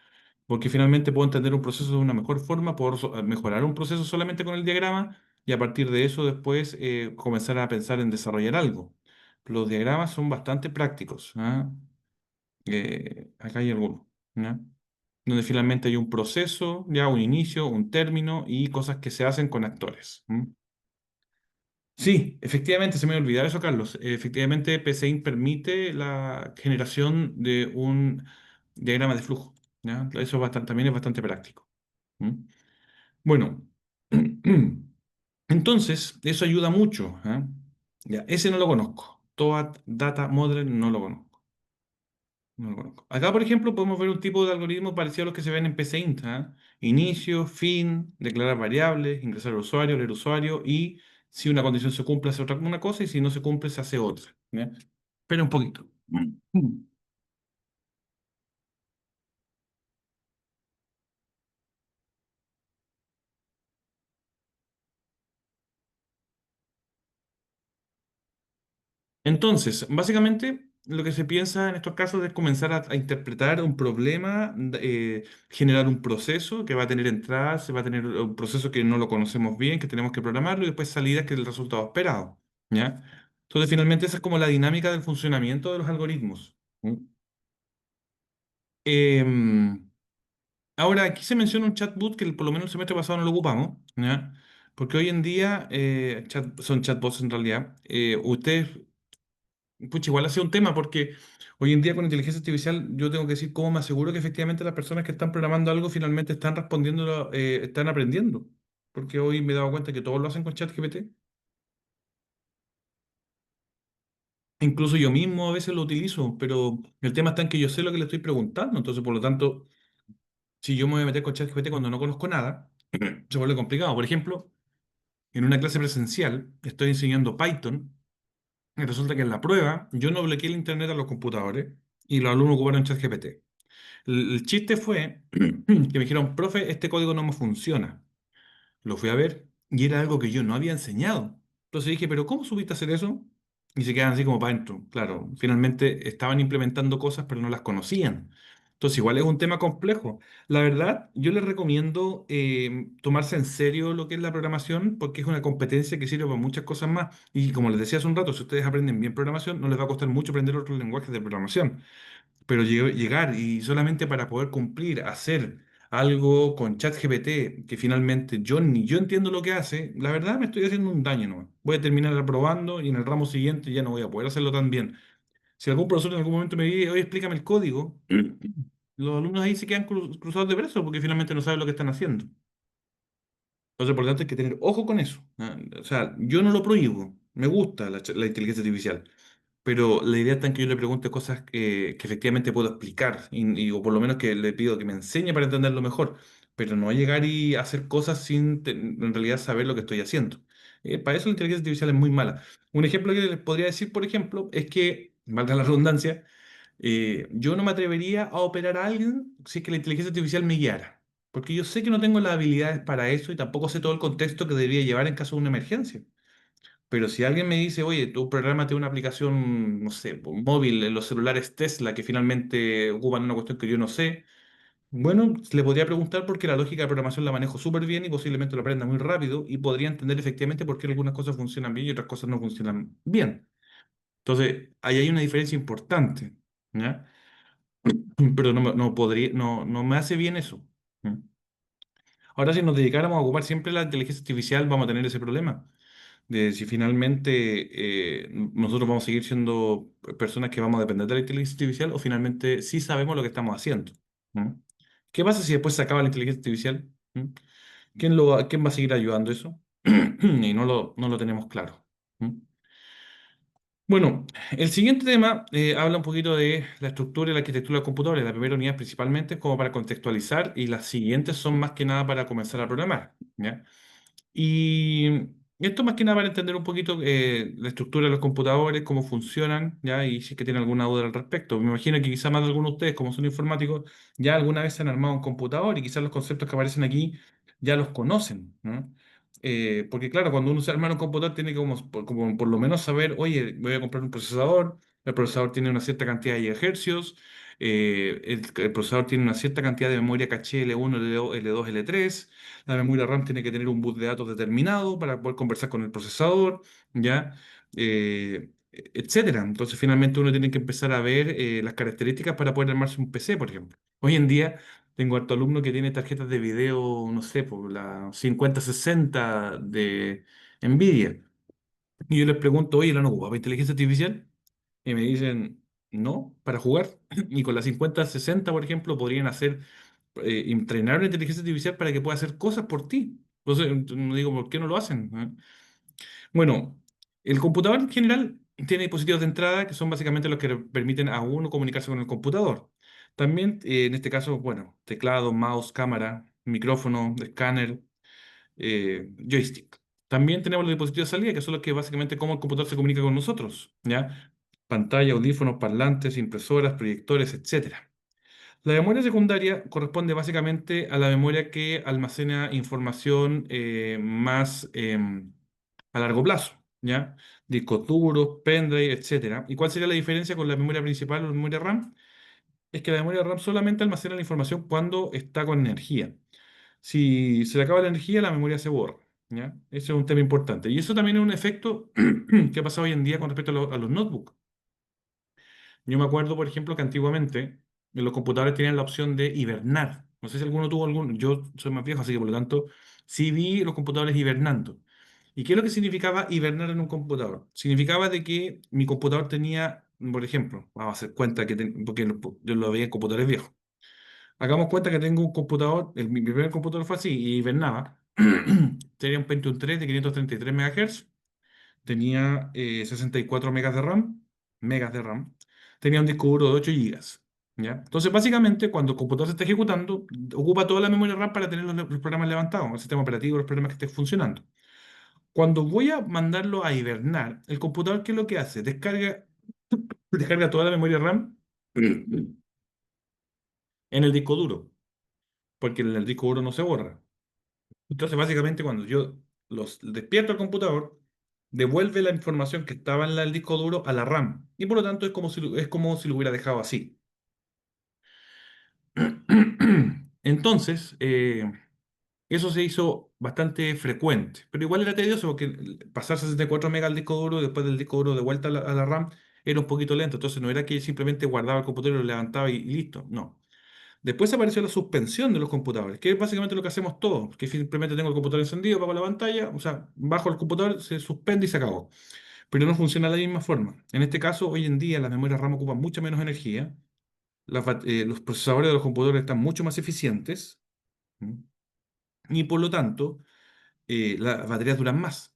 Porque finalmente puedo entender un proceso de una mejor forma, puedo mejorar un proceso solamente con el diagrama y a partir de eso después comenzar a pensar en desarrollar algo. Los diagramas son bastante prácticos, ¿ah? Acá hay algunos, ¿ya? Donde finalmente hay un proceso, ya un inicio, un término y cosas que se hacen con actores. ¿M? Sí, efectivamente, se me olvidó olvidar eso, Carlos. Efectivamente, PCInt permite la generación de un diagrama de flujo. ¿Ya? Eso también es bastante práctico. ¿M? Bueno, entonces, eso ayuda mucho. ¿Ah? Ya, ese no lo conozco. Toad Data Model no lo conozco. No lo conozco. Acá, por ejemplo, podemos ver un tipo de algoritmo parecido a los que se ven en PCInt. ¿Ah? Inicio, fin, declarar variables, ingresar al usuario, leer usuario y si una condición se cumple, hace otra una cosa y si no se cumple, se hace otra. ¿Ya? Espera un poquito. Entonces, básicamente, lo que se piensa en estos casos es comenzar a interpretar un problema, generar un proceso que va a tener entradas, se va a tener un proceso que no lo conocemos bien, que tenemos que programarlo y después salidas que es el resultado esperado. ¿Ya? Entonces, finalmente, esa es como la dinámica del funcionamiento de los algoritmos. ¿Mm? Em, Ahora, aquí se menciona un chatbot que por lo menos el semestre pasado no lo ocupamos, ¿ya? Porque hoy en día son chatbots en realidad. Ustedes Pucha, igual ha sido un tema porque hoy en día con inteligencia artificial yo tengo que decir cómo me aseguro que efectivamente las personas que están programando algo finalmente están respondiendo, están aprendiendo. Porque hoy me he dado cuenta que todos lo hacen con ChatGPT. Incluso yo mismo a veces lo utilizo, pero el tema está en que yo sé lo que le estoy preguntando. Entonces, por lo tanto, si yo me voy a meter con ChatGPT cuando no conozco nada, se vuelve complicado. Por ejemplo, en una clase presencial estoy enseñando Python y resulta que en la prueba yo no bloqueé el internet a los computadores y los alumnos ocuparon ChatGPT. El chiste fue que me dijeron, profe, este código no me funciona. Lo fui a ver y era algo que yo no había enseñado. Entonces dije, pero ¿cómo supiste hacer eso? Y se quedan así como para adentro. Claro, finalmente estaban implementando cosas, pero no las conocían. Entonces igual es un tema complejo. La verdad, yo les recomiendo tomarse en serio lo que es la programación, porque es una competencia que sirve para muchas cosas más. Y como les decía hace un rato, si ustedes aprenden bien programación, no les va a costar mucho aprender otros lenguajes de programación. Pero llegar y solamente para poder cumplir, hacer algo con ChatGPT que finalmente yo ni yo entiendo lo que hace, la verdad me estoy haciendo un daño, ¿no? Voy a terminar aprobando y en el ramo siguiente ya no voy a poder hacerlo tan bien. Si algún profesor en algún momento me dice, oye, explícame el código, los alumnos ahí se quedan cruzados de brazos porque finalmente no saben lo que están haciendo. Entonces, por lo tanto, hay que tener ojo con eso. ¿Ah? O sea, yo no lo prohíbo, me gusta la inteligencia artificial. Pero la idea está en que yo le pregunte cosas que efectivamente puedo explicar, o por lo menos que le pido que me enseñe para entenderlo mejor, pero no a llegar y hacer cosas sin en realidad saber lo que estoy haciendo. Para eso la inteligencia artificial es muy mala. Un ejemplo que les podría decir, por ejemplo, es que, valga la redundancia, yo no me atrevería a operar a alguien si es que la inteligencia artificial me guiara, porque yo sé que no tengo las habilidades para eso y tampoco sé todo el contexto que debería llevar en caso de una emergencia. Pero si alguien me dice, oye, tú prográmate una aplicación, no sé, pues, móvil en los celulares Tesla que finalmente ocupan una cuestión que yo no sé, bueno, le podría preguntar porque la lógica de programación la manejo súper bien y posiblemente lo aprenda muy rápido y podría entender efectivamente por qué algunas cosas funcionan bien y otras cosas no funcionan bien. Entonces, ahí hay una diferencia importante, ¿ya? Pero no me hace bien eso. ¿Ya? Ahora, si nos dedicáramos a ocupar siempre la inteligencia artificial, vamos a tener ese problema de si finalmente nosotros vamos a seguir siendo personas que vamos a depender de la inteligencia artificial o finalmente sí sabemos lo que estamos haciendo. ¿Mm? ¿Qué pasa si después se acaba la inteligencia artificial? ¿Mm? ¿Quién va a seguir ayudando eso? Y no lo tenemos claro. ¿Mm? Bueno, el siguiente tema habla un poquito de la estructura y la arquitectura del computador. La primera unidad principalmente es como para contextualizar y las siguientes son más que nada para comenzar a programar. ¿Ya? Y esto más que nada para entender un poquito la estructura de los computadores, cómo funcionan, ¿ya? Y si es que tienen alguna duda al respecto. Me imagino que quizá más de algunos de ustedes, como son informáticos, ya alguna vez se han armado un computador y quizás los conceptos que aparecen aquí ya los conocen, ¿no? Porque claro, cuando uno se arma un computador tiene que como por lo menos saber, oye, voy a comprar un procesador, el procesador tiene una cierta cantidad de gigahercios, el procesador tiene una cierta cantidad de memoria caché L1, L2, L2, L3. La memoria RAM tiene que tener un bus de datos determinado para poder conversar con el procesador, ¿ya? Etcétera. Entonces, finalmente uno tiene que empezar a ver las características para poder armarse un PC, por ejemplo. Hoy en día tengo harto alumno que tiene tarjetas de video, no sé, por la 5060 de Nvidia. Y yo les pregunto, oye, ¿la no ocupa para inteligencia artificial? Y me dicen, no, para jugar. Y con la 5060, por ejemplo, podrían hacer entrenar una inteligencia artificial para que pueda hacer cosas por ti. Entonces, no digo, ¿por qué no lo hacen? Bueno, el computador en general tiene dispositivos de entrada que son básicamente los que le permiten a uno comunicarse con el computador. También, en este caso, bueno, teclado, mouse, cámara, micrófono, escáner, joystick. También tenemos los dispositivos de salida, que son los que básicamente cómo el computador se comunica con nosotros, ¿ya? Pantalla, audífonos, parlantes, impresoras, proyectores, etcétera. La memoria secundaria corresponde básicamente a la memoria que almacena información más a largo plazo, ¿ya? Discos duros, pendrive, etcétera. ¿Y cuál sería la diferencia con la memoria principal o la memoria RAM? Es que la memoria RAM solamente almacena la información cuando está con energía. Si se le acaba la energía, la memoria se borra, ¿ya? Ese es un tema importante. Y eso también es un efecto que ha pasado hoy en día con respecto a los notebooks. Yo me acuerdo, por ejemplo, que antiguamente los computadores tenían la opción de hibernar. No sé si alguno tuvo algún. Yo soy más viejo, así que por lo tanto sí vi los computadores hibernando. ¿Y qué es lo que significaba hibernar en un computador? Significaba de que mi computador tenía, por ejemplo, vamos a hacer cuenta que, porque yo lo veía en computadores viejos. Hagamos cuenta que tengo un computador, mi primer computador fue así, y hibernaba. Tenía un Pentium 3 de 533 MHz, tenía 64 megas de RAM, tenía un disco duro de 8 gigas. ¿Ya? Entonces, básicamente, cuando el computador se está ejecutando, ocupa toda la memoria RAM para tener los programas levantados, el sistema operativo, los programas que estén funcionando. Cuando voy a mandarlo a hibernar, el computador, ¿qué es lo que hace? Descarga toda la memoria RAM en el disco duro, porque el disco duro no se borra. Entonces, básicamente, cuando yo los despierto al computador, devuelve la información que estaba en el disco duro a la RAM. Y por lo tanto, es como si lo hubiera dejado así. Entonces, eso se hizo bastante frecuente. Pero igual era tedioso porque pasar 64 megas al disco duro y después del disco duro de vuelta a la RAM era un poquito lento. Entonces, no era que simplemente guardaba el computador, lo levantaba y listo. No. Después apareció la suspensión de los computadores, que es básicamente lo que hacemos todos, que simplemente tengo el computador encendido, apago la pantalla, o sea, bajo el computador, se suspende y se acabó. Pero no funciona de la misma forma. En este caso, hoy en día las memorias RAM ocupan mucha menos energía, los procesadores de los computadores están mucho más eficientes, ¿m? Y por lo tanto, las baterías duran más.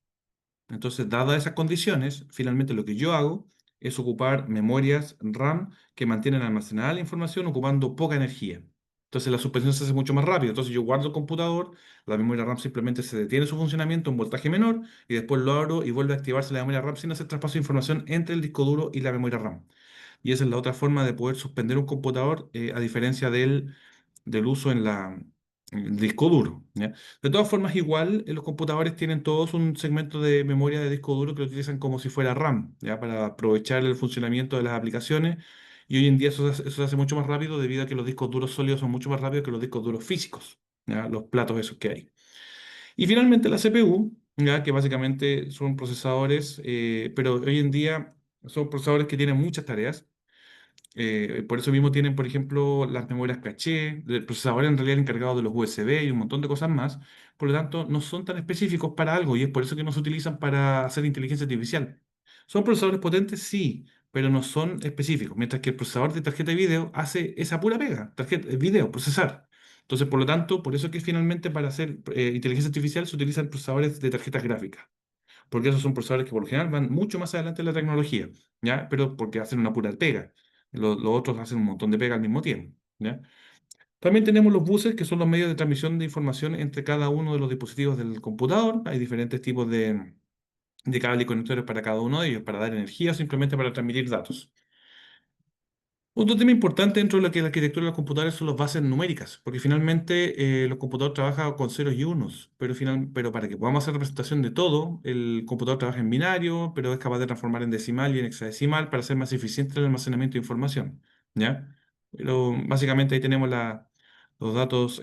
Entonces, dadas esas condiciones, finalmente lo que yo hago es ocupar memorias RAM que mantienen almacenada la información ocupando poca energía. Entonces, la suspensión se hace mucho más rápido. Entonces, yo guardo el computador, la memoria RAM simplemente se detiene su funcionamiento a un voltaje menor y después lo abro y vuelve a activarse la memoria RAM sin hacer traspaso de información entre el disco duro y la memoria RAM. Y esa es la otra forma de poder suspender un computador, a diferencia del uso en el disco duro, ¿ya? De todas formas, igual los computadores tienen todos un segmento de memoria de disco duro que lo utilizan como si fuera RAM, ¿ya? Para aprovechar el funcionamiento de las aplicaciones. Y hoy en día eso se hace mucho más rápido debido a que los discos duros sólidos son mucho más rápidos que los discos duros físicos, ¿ya? Los platos esos que hay. Y finalmente la CPU, ¿ya? Que básicamente son procesadores, pero hoy en día son procesadores que tienen muchas tareas. Por eso mismo tienen, por ejemplo, las memorias caché, el procesador en realidad encargado de los USB y un montón de cosas más. Por lo tanto, no son tan específicos para algo y es por eso que no se utilizan para hacer inteligencia artificial. ¿Son procesadores potentes? Sí, pero no son específicos. Mientras que el procesador de tarjeta de video hace esa pura pega, tarjeta, video, procesar. Entonces, por lo tanto, por eso que finalmente para hacer inteligencia artificial se utilizan procesadores de tarjetas gráficas porque esos son procesadores que por lo general van mucho más adelante en la tecnología, ¿ya? Pero porque hacen una pura pega. Los otros hacen un montón de pega al mismo tiempo, ¿ya? También tenemos los buses, que son los medios de transmisión de información entre cada uno de los dispositivos del computador. Hay diferentes tipos de cable y conectores para cada uno de ellos, para dar energía o simplemente para transmitir datos. Otro tema importante dentro de lo que es la arquitectura de los computadores son las bases numéricas, porque finalmente los computadores trabajan con ceros y unos, pero para que podamos hacer representación de todo, el computador trabaja en binario, pero es capaz de transformar en decimal y en hexadecimal para ser más eficiente el almacenamiento de información, ¿ya? Pero básicamente ahí tenemos los datos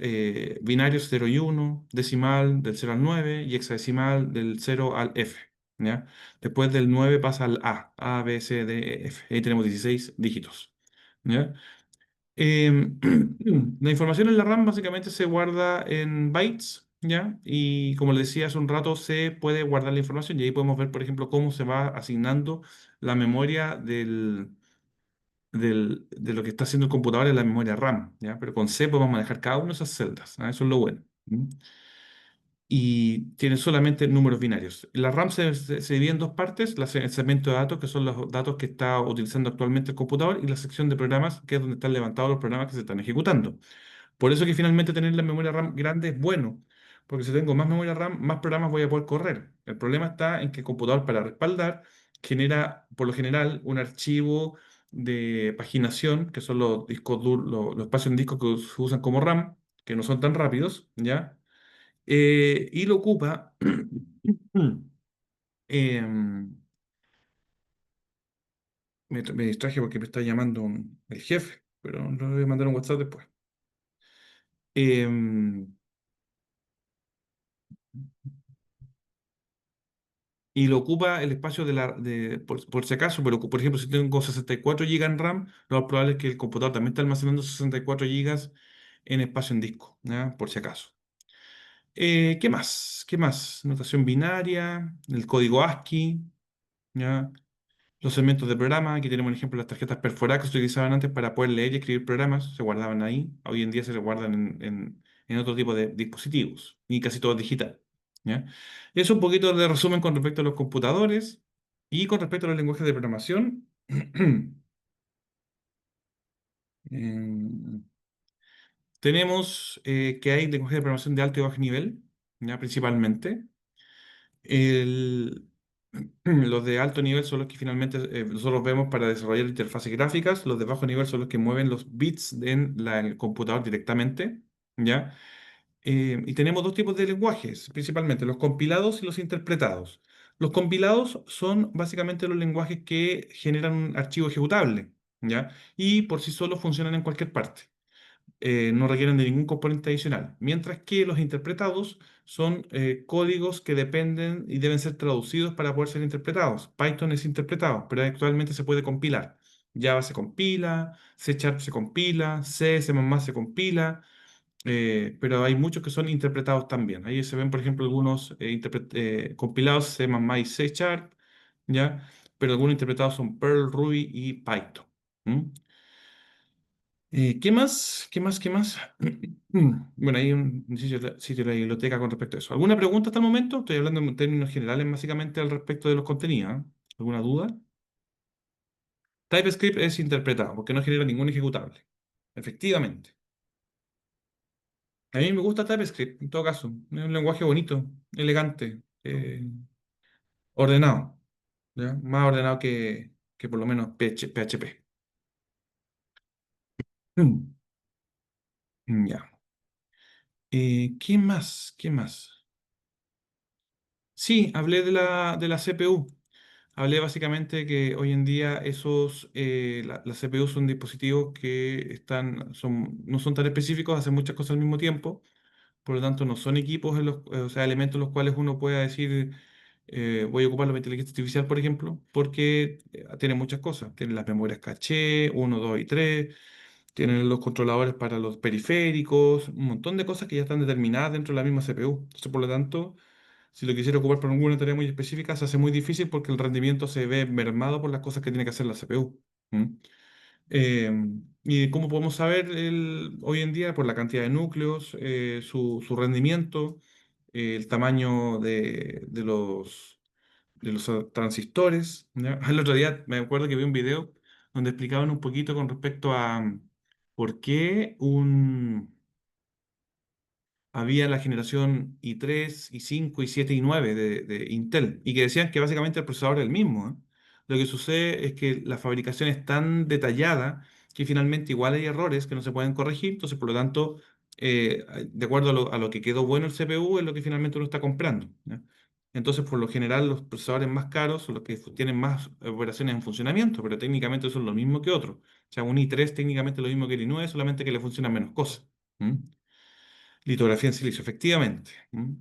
binarios 0 y 1, decimal del 0 al 9 y hexadecimal del 0 al F, ¿ya? Después del 9 pasa al A, B, C, D, E, F. Ahí tenemos 16 dígitos. ¿Ya? Em, la información en la RAM básicamente se guarda en bytes, ¿ya? Y como le decía hace un rato, se puede guardar la información y ahí podemos ver, por ejemplo, cómo se va asignando la memoria de lo que está haciendo el computador en la memoria RAM, ¿ya? Pero con C podemos manejar cada una de esas celdas, ¿ah? Eso es lo bueno. ¿Mm? Y tiene solamente números binarios. La RAM se divide en dos partes, el segmento de datos, que son los datos que está utilizando actualmente el computador, y la sección de programas, que es donde están levantados los programas que se están ejecutando. Por eso que finalmente tener la memoria RAM grande es bueno, porque si tengo más memoria RAM, más programas voy a poder correr. El problema está en que el computador para respaldar genera, por lo general, un archivo de paginación, que son los discos duros, los espacios en disco que se usan como RAM, que no son tan rápidos, ¿ya? Y lo ocupa. em, me distraje porque me está llamando el jefe, pero le voy a mandar un WhatsApp después. Em, y lo ocupa el espacio por si acaso, pero por ejemplo, si tengo 64 GB en RAM, lo más probable es que el computador también esté almacenando 64 GB en espacio en disco, ¿ya? Por si acaso. ¿Qué más? ¿Qué más? Notación binaria, el código ASCII, ¿ya? Los segmentos de programa, aquí tenemos un ejemplo de las tarjetas perforadas que se utilizaban antes para poder leer y escribir programas, se guardaban ahí. Hoy en día se guardan en otro tipo de dispositivos y casi todo es digital. ¿Ya? Eso un poquito de resumen con respecto a los computadores y con respecto a los lenguajes de programación. em, Tenemos que hay lenguajes de programación de alto y bajo nivel, ¿ya? Principalmente. El- los de alto nivel son los que finalmente nosotros vemos para desarrollar interfaces gráficas. Los de bajo nivel son los que mueven los bits en el computador directamente, ¿ya? Y tenemos dos tipos de lenguajes, principalmente los compilados y los interpretados. Los compilados son básicamente los lenguajes que generan un archivo ejecutable, ¿ya? Y por sí solos funcionan en cualquier parte, no requieren de ningún componente adicional, mientras que los interpretados son códigos que dependen y deben ser traducidos para poder ser interpretados. Python es interpretado, pero actualmente se puede compilar. Java se compila, C Sharp se compila, C, C++ se compila, pero hay muchos que son interpretados también. Ahí se ven, por ejemplo, algunos compilados C++ y C Sharp, ¿ya? Pero algunos interpretados son Perl, Ruby y Python. ¿Mm? ¿Qué más? ¿Qué más? ¿Qué más? Bueno, hay un sitio de la biblioteca con respecto a eso. ¿Alguna pregunta hasta el momento? Estoy hablando en términos generales, básicamente, al respecto de los contenidos. ¿Eh? ¿Alguna duda? TypeScript es interpretado porque no genera ningún ejecutable. Efectivamente. A mí me gusta TypeScript, en todo caso. Es un lenguaje bonito, elegante, ordenado. ¿Ya? Más ordenado que por lo menos PHP. Mm, ya. ¿Qué más? ¿Qué más? Sí, hablé de la CPU. Hablé básicamente que hoy en día las CPU son dispositivos que no son tan específicos, hacen muchas cosas al mismo tiempo, por lo tanto no son equipos, o sea, elementos en los cuales uno pueda decir, voy a ocupar la inteligencia artificial, por ejemplo, porque tiene muchas cosas. Tiene las memorias caché, uno, 2 y 3, tienen los controladores para los periféricos, un montón de cosas que ya están determinadas dentro de la misma CPU. Entonces, por lo tanto, si lo quisiera ocupar por alguna tarea muy específica, se hace muy difícil porque el rendimiento se ve mermado por las cosas que tiene que hacer la CPU. ¿Mm? Eh, y como podemos saber hoy en día, por la cantidad de núcleos, su rendimiento, el tamaño de los transistores. ¿Ya? El otro día me acuerdo que vi un video donde explicaban un poquito con respecto por qué había la generación i3, i5, i7 y 9 de Intel, y que decían que básicamente el procesador es el mismo, ¿eh? Lo que sucede es que la fabricación es tan detallada que finalmente igual hay errores que no se pueden corregir, entonces por lo tanto, de acuerdo a lo que quedó bueno el CPU, es lo que finalmente uno está comprando, ¿ya? Entonces, por lo general, los procesadores más caros son los que tienen más operaciones en funcionamiento, pero técnicamente son lo mismo que otros. O sea, un i3 técnicamente es lo mismo que el i9, solamente que le funcionan menos cosas. ¿Mm? Litografía en silicio, efectivamente. ¿Mm?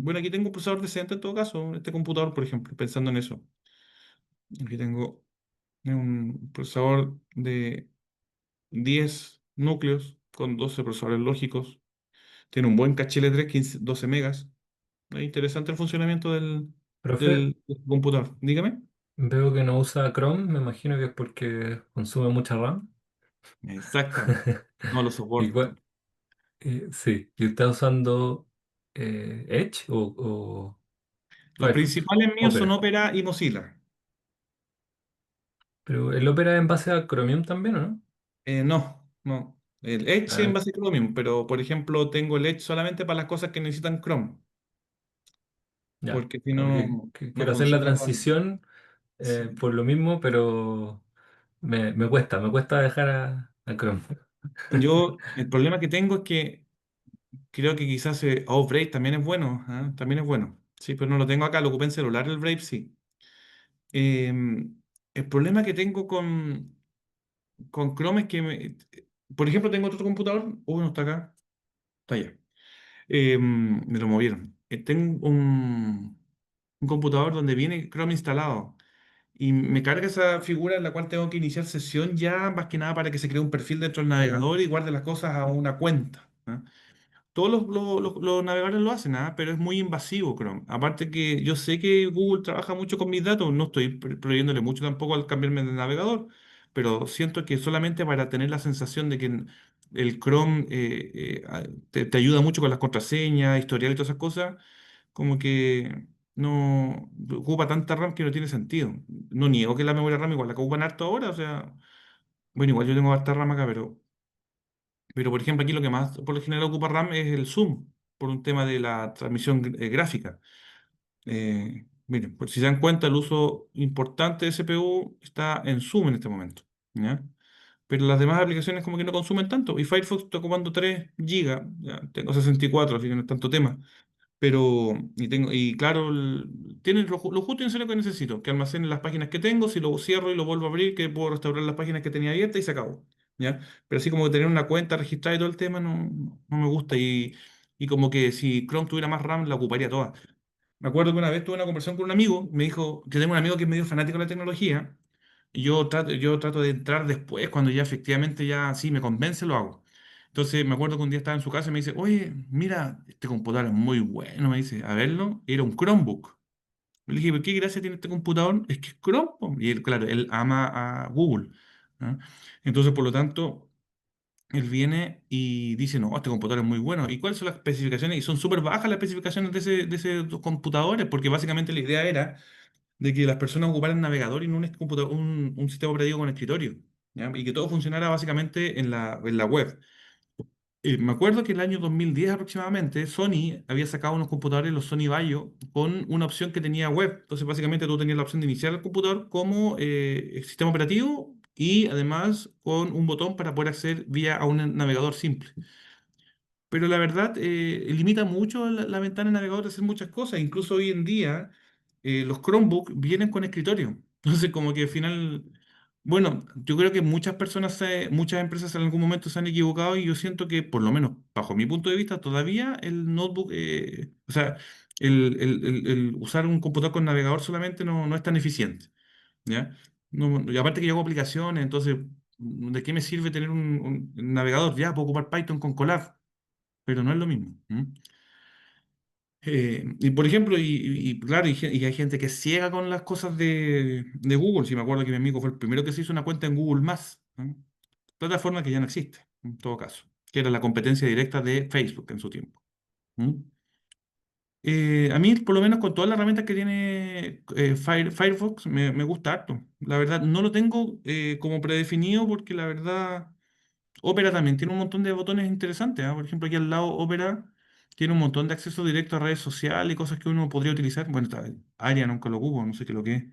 Bueno, aquí tengo un procesador decente en todo caso, este computador, por ejemplo, pensando en eso. Aquí tengo un procesador de 10 núcleos con 12 procesadores lógicos. Tiene un buen caché L3, 15, 12 megas. Es interesante el funcionamiento Profe, del computador. Dígame. veo que no usa Chrome, me imagino que es porque consume mucha RAM. Exactamente. No lo Y soporto. sí, ¿y está usando Edge o Los Firefox? principales míos son Opera. Opera y Mozilla. Pero el Opera en base a Chromium también, ¿o no? No, no. El Edge en Ah, base a Chromium, pero por ejemplo tengo el Edge solamente para las cosas que necesitan Chrome, ya. porque si Porque no, no quiero hacer la funciona con... transición Sí. por lo mismo, pero me cuesta dejar a Chrome. El problema que tengo es que creo que quizás Brave también es bueno, ¿ah? También es bueno. Sí, pero no lo tengo acá, lo ocupé en celular el Brave, sí. El problema que tengo con Chrome es que, por ejemplo, tengo otro computador, uno está acá, está allá. Me lo movieron. Tengo un computador donde viene Chrome instalado y me carga esa figura en la cual tengo que iniciar sesión ya, más que nada para que se cree un perfil dentro del navegador y guarde las cosas a una cuenta, ¿ah? Todos los navegadores lo hacen, ¿ah? Pero es muy invasivo Chrome. Aparte que yo sé que Google trabaja mucho con mis datos, no estoy prohibiéndole mucho tampoco al cambiarme de navegador, pero siento que solamente para tener la sensación de que el Chrome te ayuda mucho con las contraseñas, historial y todas esas cosas, como que no ocupa tanta RAM que no tiene sentido. No niego que la memoria RAM igual la que ocupan harto ahora, o sea, bueno, igual yo tengo harta RAM acá, pero por ejemplo aquí lo que más por lo general ocupa RAM es el Zoom, por un tema de la transmisión gráfica. Miren, por si se dan cuenta, el uso importante de CPU está en Zoom en este momento, ¿ya? Pero las demás aplicaciones como que no consumen tanto. Y Firefox está ocupando 3 gigas, ya, tengo 64, así que no es tanto tema. Y claro, tiene lo justo y necesario que necesito, que almacene las páginas que tengo, si lo cierro y lo vuelvo a abrir, que puedo restaurar las páginas que tenía abiertas y se acabó, ¿ya? Pero así como que tener una cuenta registrada y todo el tema no me gusta y como que si Chrome tuviera más RAM la ocuparía toda. Me acuerdo que una vez tuve una conversación con un amigo, me dijo que tengo un amigo que es medio fanático de la tecnología, y yo trato de entrar después, cuando ya efectivamente ya sí me convence, lo hago. Entonces me acuerdo que un día estaba en su casa y me dice, oye, mira, este computador es muy bueno, me dice, a verlo, era un Chromebook. Le dije, ¿pero qué gracia tiene este computador? Es que es Chrome, po. Y él, claro, él ama a Google, ¿ah? Entonces, por lo tanto, él viene y dice, no, este computador es muy bueno. ¿Y cuáles son las especificaciones? Y son súper bajas las especificaciones de ese computadores, porque básicamente la idea era de que las personas ocuparan navegador y no un sistema operativo con escritorio, ¿ya? Y que todo funcionara básicamente en la web. Me acuerdo que en el año 2010 aproximadamente, Sony había sacado unos computadores, los Sony Vaio, con una opción que tenía web. Entonces, básicamente tú tenías la opción de iniciar el computador como sistema operativo y además con un botón para poder acceder vía a un navegador simple. Pero la verdad, limita mucho la ventana de navegador de hacer muchas cosas. Incluso hoy en día, los Chromebook vienen con escritorio. Entonces, como que al final, bueno, yo creo que muchas empresas en algún momento se han equivocado y yo siento que, por lo menos bajo mi punto de vista, todavía el notebook, o sea, el usar un computador con navegador solamente no es tan eficiente, ¿ya? Y aparte que yo hago aplicaciones, entonces, ¿de qué me sirve tener un navegador? Ya, puedo ocupar Python con Colab, pero no es lo mismo. ¿M? Y por ejemplo, claro, y hay gente que es ciega con las cosas de Google. Si me acuerdo que mi amigo fue el primero que se hizo una cuenta en Google Más, ¿no? Plataforma que ya no existe, en todo caso, que era la competencia directa de Facebook en su tiempo. ¿Mm? A mí, por lo menos con todas las herramientas que tiene Firefox, me gusta harto. La verdad, no lo tengo como predefinido porque la verdad Opera también tiene un montón de botones interesantes, ¿ah? Por ejemplo, aquí al lado Opera tiene un montón de acceso directo a redes sociales y cosas que uno podría utilizar. Bueno, Aria nunca lo ocupo, no sé qué lo que es.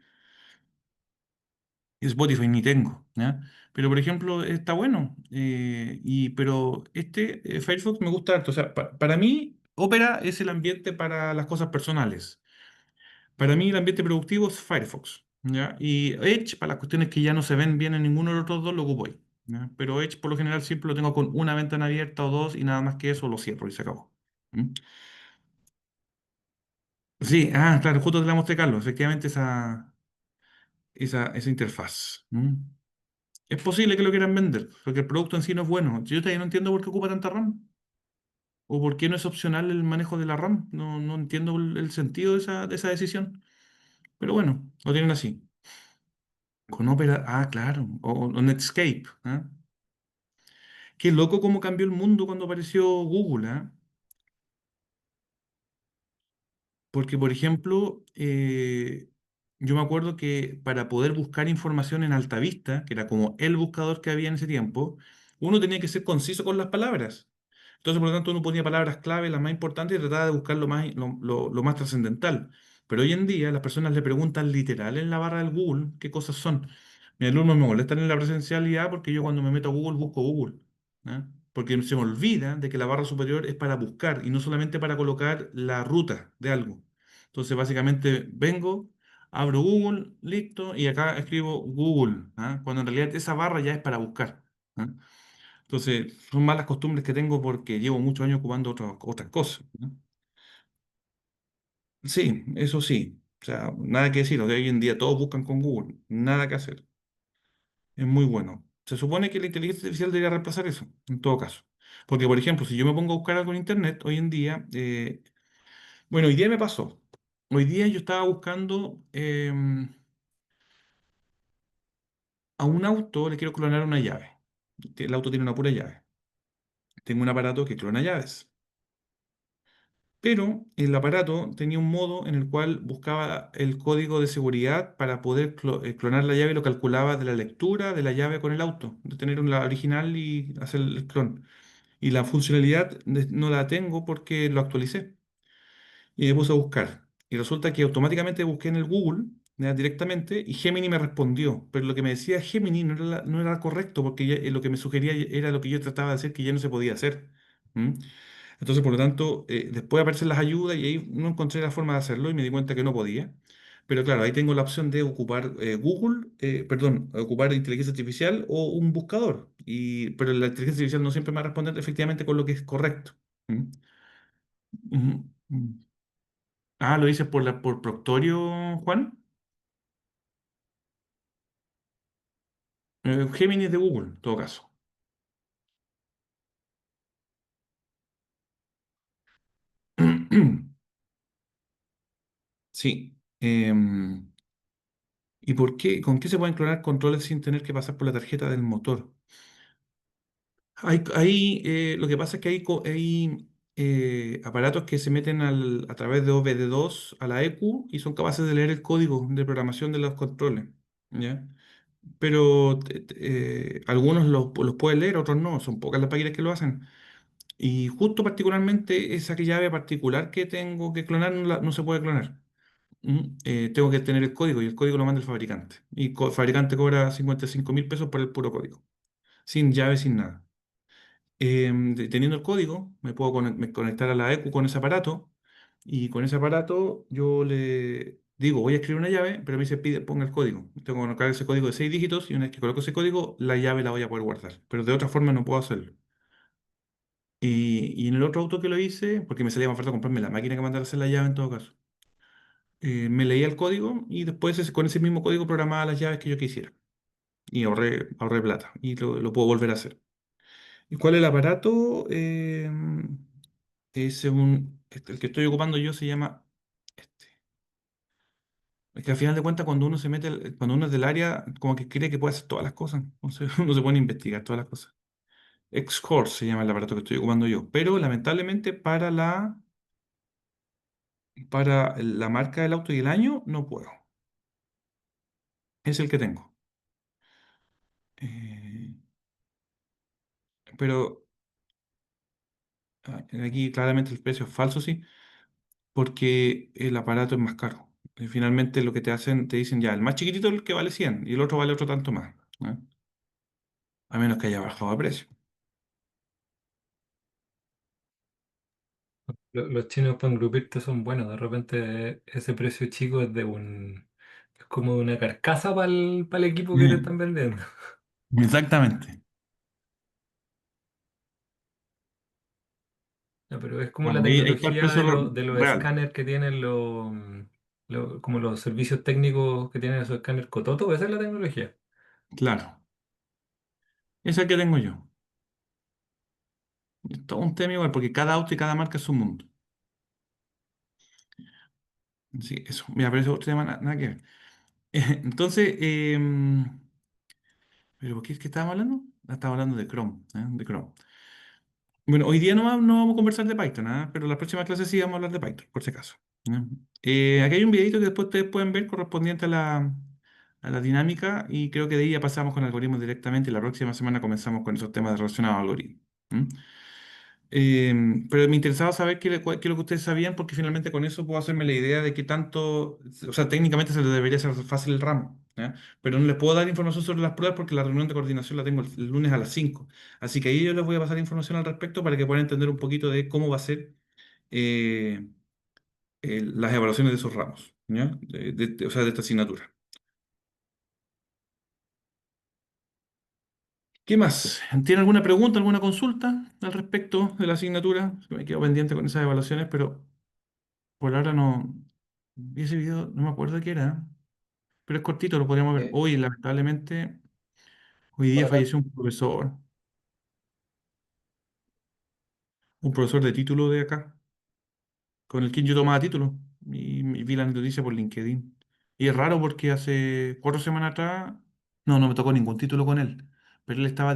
Y Spotify ni tengo, ¿ya? Pero por ejemplo, está bueno. Pero Firefox me gusta harto. O sea, para mí, Opera es el ambiente para las cosas personales. Para mí, el ambiente productivo es Firefox, ¿ya? Y Edge, para las cuestiones que ya no se ven bien en ninguno de los otros dos, lo ocupo ahí, ¿ya? Pero Edge, por lo general, siempre lo tengo con una ventana abierta o dos y nada más que eso lo cierro y se acabó. ¿Mm? Sí, claro, justo te la mostré, Carlos. Efectivamente, esa interfaz. Es posible que lo quieran vender, porque el producto en sí no es bueno. Yo todavía no entiendo por qué ocupa tanta RAM. O por qué no es opcional el manejo de la RAM. No, no entiendo el sentido de esa decisión. Pero bueno, lo tienen así. Con Opera, claro. O Netscape. ¿Ah? Qué loco cómo cambió el mundo cuando apareció Google. Porque, por ejemplo, yo me acuerdo que para poder buscar información en Altavista, que era como el buscador que había en ese tiempo, uno tenía que ser conciso con las palabras. Entonces, por lo tanto, uno ponía palabras clave, las más importantes, y trataba de buscar lo más trascendental. Pero hoy en día las personas le preguntan literal en la barra del Google qué cosas son. Mis alumnos me molestan en la presencialidad porque yo cuando me meto a Google busco Google. ¿Ah? Porque se me olvida de que la barra superior es para buscar y no solamente para colocar la ruta de algo. Entonces, básicamente vengo, abro Google, listo, y acá escribo Google, cuando en realidad esa barra ya es para buscar. ¿Ah? Entonces, son malas costumbres que tengo porque llevo muchos años ocupando otras cosas, ¿no? Sí, eso sí. O sea, nada que decir. Hoy en día todos buscan con Google. Nada que hacer. Es muy bueno. Se supone que la inteligencia artificial debería reemplazar eso, en todo caso. Porque, por ejemplo, si yo me pongo a buscar algo en Internet, hoy en día, bueno, hoy día me pasó. Hoy día yo estaba buscando a un auto, le quiero clonar una llave. El auto tiene una pura llave. Tengo un aparato que clona llaves. Pero el aparato tenía un modo en el cual buscaba el código de seguridad para poder clonar la llave y lo calculaba de la lectura de la llave con el auto, de tener la original y hacer el clon. Y la funcionalidad no la tengo porque lo actualicé. Y me puse a buscar. Y resulta que automáticamente busqué en el Google, ya, directamente, y Gemini me respondió. Pero lo que me decía Gemini no era correcto, porque lo que me sugería era lo que yo trataba de hacer, que ya no se podía hacer. ¿Mm? Entonces, por lo tanto, después aparecen las ayudas y ahí no encontré la forma de hacerlo y me di cuenta que no podía. Pero claro, ahí tengo la opción de ocupar Google, perdón, ocupar inteligencia artificial o un buscador. Pero la inteligencia artificial no siempre me va a responder efectivamente con lo que es correcto. ¿Mm? Ujú. ¿Lo dices por Proctorio, Juan? Gemini es de Google, en todo caso. Sí. ¿Y por qué? ¿Con qué se pueden clonar controles sin tener que pasar por la tarjeta del motor? Lo que pasa es que hay aparatos que se meten a través de OBD2 a la EQ y son capaces de leer el código de programación de los controles, ¿ya? Pero algunos los pueden leer, otros no, son pocas las páginas que lo hacen. Y justo particularmente esa llave particular que tengo que clonar no se puede clonar. Tengo que tener el código y el código lo manda el fabricante. Y el fabricante cobra 55.000 pesos por el puro código, sin llave, sin nada. Teniendo el código, me puedo conectar a la EQ con ese aparato y con ese aparato yo le digo, voy a escribir una llave, pero me dice, ponga el código. Tengo que colocar ese código de 6 dígitos y una vez que coloco ese código, la llave la voy a poder guardar. Pero de otra forma no puedo hacerlo. Y en el otro auto que lo hice, porque me salía más fácil comprarme la máquina que mandar a hacer la llave en todo caso, me leía el código y después con ese mismo código programaba las llaves que yo quisiera. Y ahorré plata y lo puedo volver a hacer. ¿Y cuál es el aparato? El que estoy ocupando yo se llama. Este. Es que al final de cuentas, cuando uno se mete, cuando uno es del área, como que cree que puede hacer todas las cosas. Entonces uno se pone a investigar todas las cosas. Xcore se llama el aparato que estoy ocupando yo. Pero lamentablemente para la marca del auto y el año no puedo. Es el que tengo. Eh, pero aquí claramente el precio es falso, sí, porque el aparato es más caro. Y finalmente lo que te hacen, te dicen ya, el más chiquitito es el que vale 100 y el otro vale otro tanto más, ¿no? A menos que haya bajado de precio. Los chinos para engrupirte son buenos. De repente ese precio chico es de un... Es como de una carcasa para el equipo que te Mm. están vendiendo. Exactamente. Ya, pero es como la Bueno, ahí está el tecnología precio de los real. escáneres que tienen como los servicios técnicos que tienen esos escáneres Cototo. Esa es la tecnología. Claro. Ese es el que tengo yo. Es todo un tema igual, porque cada auto y cada marca es un mundo. Sí, eso. Mira, pero eso es otro tema, nada que ver. Entonces, ¿pero por qué es que estábamos hablando? Estábamos hablando de Chrome, ¿eh? De Chrome. Bueno, hoy día no vamos a conversar de Python, ¿ah? Pero las próximas clases sí vamos a hablar de Python, por si acaso. ¿Ya? Aquí hay un videito que después ustedes pueden ver correspondiente a la dinámica y creo que de ahí ya pasamos con algoritmos directamente y la próxima semana comenzamos con esos temas relacionados a algoritmos. ¿Mm? Eh, pero me interesaba saber qué es lo que ustedes sabían, porque finalmente con eso puedo hacerme la idea de qué tanto, o sea, técnicamente se les debería hacer fácil el ramo, ¿ya? Pero no les puedo dar información sobre las pruebas porque la reunión de coordinación la tengo el lunes a las 5. Así que ahí yo les voy a pasar información al respecto para que puedan entender un poquito de cómo va a ser eh, las evaluaciones de esos ramos, ¿ya? O sea, de esta asignatura. ¿Qué más? ¿Tiene alguna pregunta, alguna consulta al respecto de la asignatura? Me quedo pendiente con esas evaluaciones, pero por ahora no vi ese video, no me acuerdo de qué era, pero es cortito, lo podríamos ver. Eh, Hoy, lamentablemente, hoy día para, falleció un profesor de título de acá, con el quien yo tomaba título, y vi la noticia por LinkedIn. Y es raro porque hace 4 semanas atrás, no me tocó ningún título con él, pero él estaba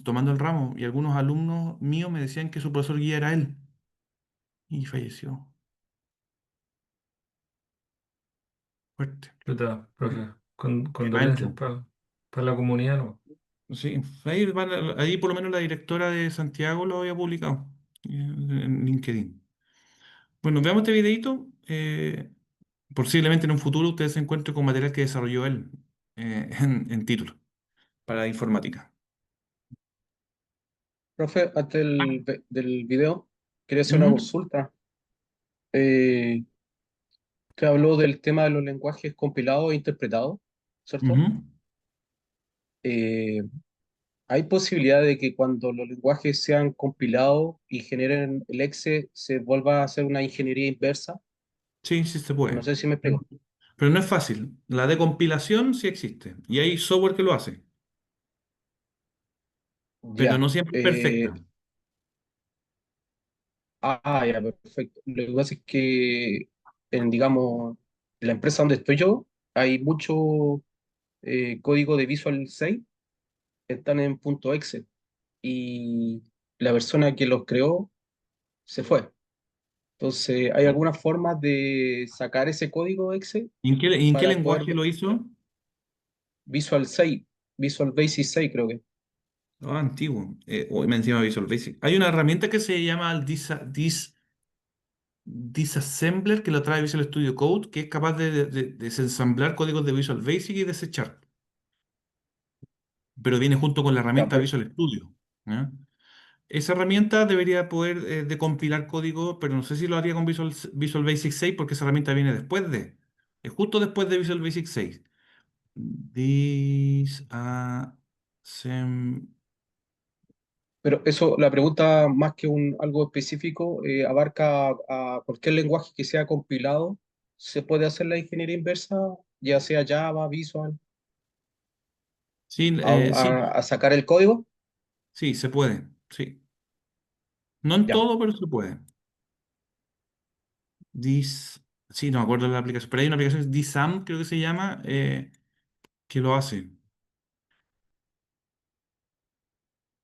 tomando el ramo y algunos alumnos míos me decían que su profesor guía era él, y falleció. Fuerte. Chuta, profe, Qué condolencias maestro. para la comunidad, ¿no? Sí, ahí por lo menos la directora de Santiago lo había publicado en LinkedIn. Bueno, veamos este videito. Posiblemente en un futuro ustedes se encuentren con material que desarrolló él en título para informática. profe, antes del video, quería hacer una Ujú, consulta. Eh, que habló del tema de los lenguajes compilados e interpretados, ¿cierto? ujú. Eh, ¿Hay posibilidad de que cuando los lenguajes sean compilados y generen el exe se vuelva a hacer una ingeniería inversa? Sí, sí se No puede. sé si me explico. Pero no es fácil. La de compilación sí existe y hay software que lo hace, pero Ya. no siempre es perfecta. Ya, perfecto. Lo que pasa es que digamos, en la empresa donde estoy yo, hay mucho código de Visual 6 que están en punto .exe y la persona que los creó se fue. Entonces, ¿hay alguna forma de sacar ese código exe ¿Y en qué para poder lenguaje lo hizo? Visual 6, Visual Basic 6 creo que? Antiguo. Hoy me encima Visual Basic. Hay una herramienta que se llama el Disassembler que lo trae Visual Studio Code, que es capaz de desensamblar códigos de Visual Basic y desechar, pero viene junto con la Ya, herramienta Visual Studio. ¿Ya? Esa herramienta debería poder decompilar código, pero no sé si lo haría con Visual Basic 6 porque esa herramienta viene después es justo después de Visual Basic 6. Disassembler. pero eso, la pregunta más que algo específico, abarca a cualquier lenguaje que sea compilado. ¿Se puede hacer la ingeniería inversa, ya sea Java, Visual, Sí, a, sí, a sacar el código? sí, se puede. Sí. No en Ya. todo, pero se puede. Sí, no me acuerdo de la aplicación, pero hay una aplicación, Disam, creo que se llama, que lo hace.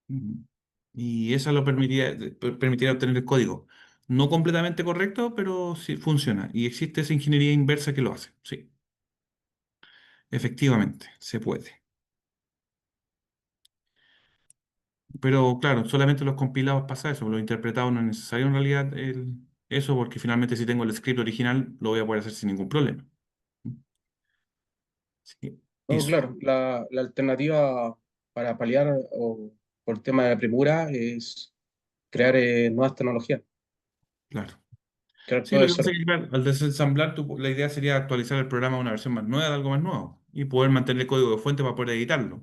Mm. Y esa lo permitiría obtener el código. No completamente correcto, pero sí funciona. Y existe esa ingeniería inversa que lo hace. Sí, efectivamente, se puede. Pero claro, solamente los compilados pasa eso, los interpretados no es necesario en realidad eso, porque finalmente si tengo el script original lo voy a poder hacer sin ningún problema. Así que No, eso, claro, la alternativa para paliar o por tema de premura es crear nuevas tecnologías, claro. crear Sí, todo lo de que pasa cero. es que claro, al desensamblar la idea sería actualizar el programa a una versión más nueva de algo más nuevo y poder mantener el código de fuente para poder editarlo.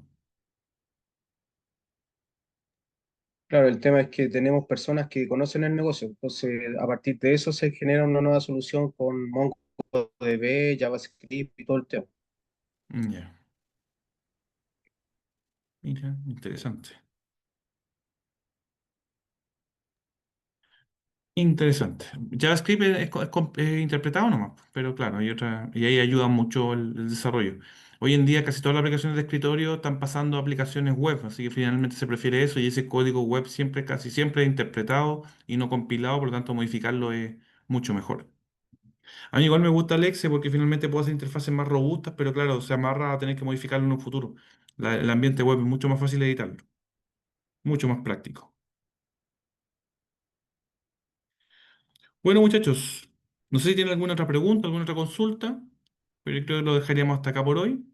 Claro, el tema es que tenemos personas que conocen el negocio, entonces a partir de eso se genera una nueva solución con MongoDB, JavaScript y todo el tema. Ya, mira, interesante. Interesante. JavaScript es interpretado nomás, pero claro, hay otra, y ahí ayuda mucho el desarrollo. Hoy en día casi todas las aplicaciones de escritorio están pasando a aplicaciones web, así que finalmente se prefiere eso y ese código web siempre, casi siempre es interpretado y no compilado, por lo tanto modificarlo es mucho mejor. A mí igual me gusta el Exe porque finalmente puedo hacer interfaces más robustas, pero claro, se amarra a tener que modificarlo en un futuro. El ambiente web es mucho más fácil de editarlo, mucho más práctico. Bueno, muchachos, no sé si tienen alguna otra pregunta, alguna otra consulta, pero yo creo que lo dejaríamos hasta acá por hoy.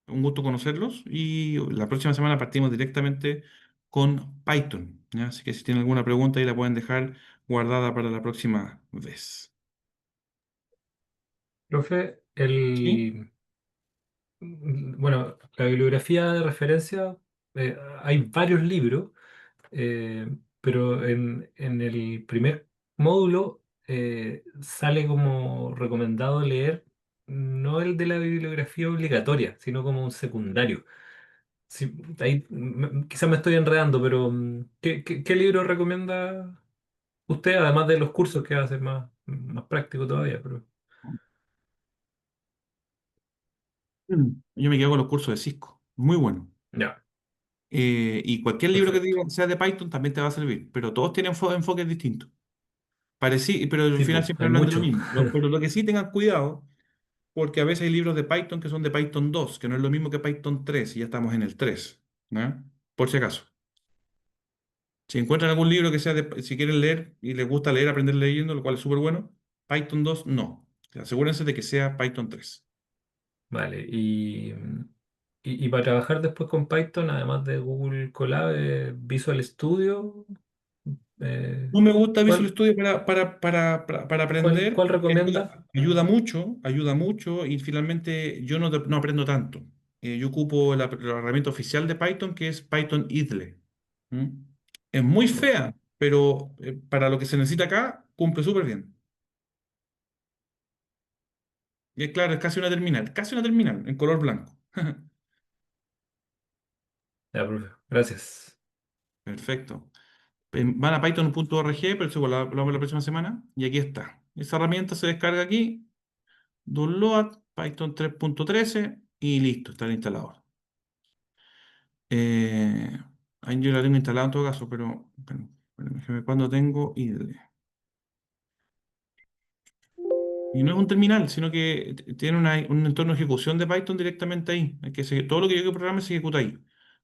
Un gusto conocerlos y la próxima semana partimos directamente con Python, ¿ya? Así que si tienen alguna pregunta ahí la pueden dejar guardada para la próxima vez. Profe, ¿Sí? bueno, la bibliografía de referencia, hay varios libros, pero en el primer módulo sale como recomendado leer no el de la bibliografía obligatoria, sino como un secundario. Sí, ahí quizás me estoy enredando, pero ¿qué libro recomienda usted, además de los cursos que hace más práctico todavía? Pero Yo me quedo con los cursos de Cisco, muy bueno. ya, Y cualquier libro que perfecto. diga que sea de Python también te va a servir, pero todos tienen enfoques distintos. Pero al Sí, final pues, siempre hay hablan de lo mucho. mismo. Pero lo que sí tengan cuidado, porque a veces hay libros de Python que son de Python 2 que no es lo mismo que Python 3 y ya estamos en el 3, ¿no? Por si acaso. Si encuentran algún libro que sea si quieren leer y les gusta leer, aprender leyendo, lo cual es súper bueno, Python 2 no. Asegúrense de que sea Python 3. Vale, y para trabajar después con Python, además de Google Colab, Visual Studio, eh, No me gusta Visual ¿cuál, Studio para aprender, cuál porque recomienda? ayuda mucho y finalmente yo no aprendo tanto. Yo ocupo la herramienta oficial de Python que es Python IDLE. ¿Mm? Es muy fea, pero para lo que se necesita acá cumple súper bien. Y es claro, es casi una terminal en color blanco. Ya, profe, gracias. Perfecto. Van a python.org, pero eso lo hablamos la próxima semana. Y aquí está. Esa herramienta se descarga aquí. Download Python 3.13 y listo, está el instalador. Ahí yo la tengo instalada en todo caso, pero déjame ver cuándo tengo idle. Y no es un terminal, sino que tiene un entorno de ejecución de Python directamente ahí. Todo lo que yo programa se ejecuta ahí.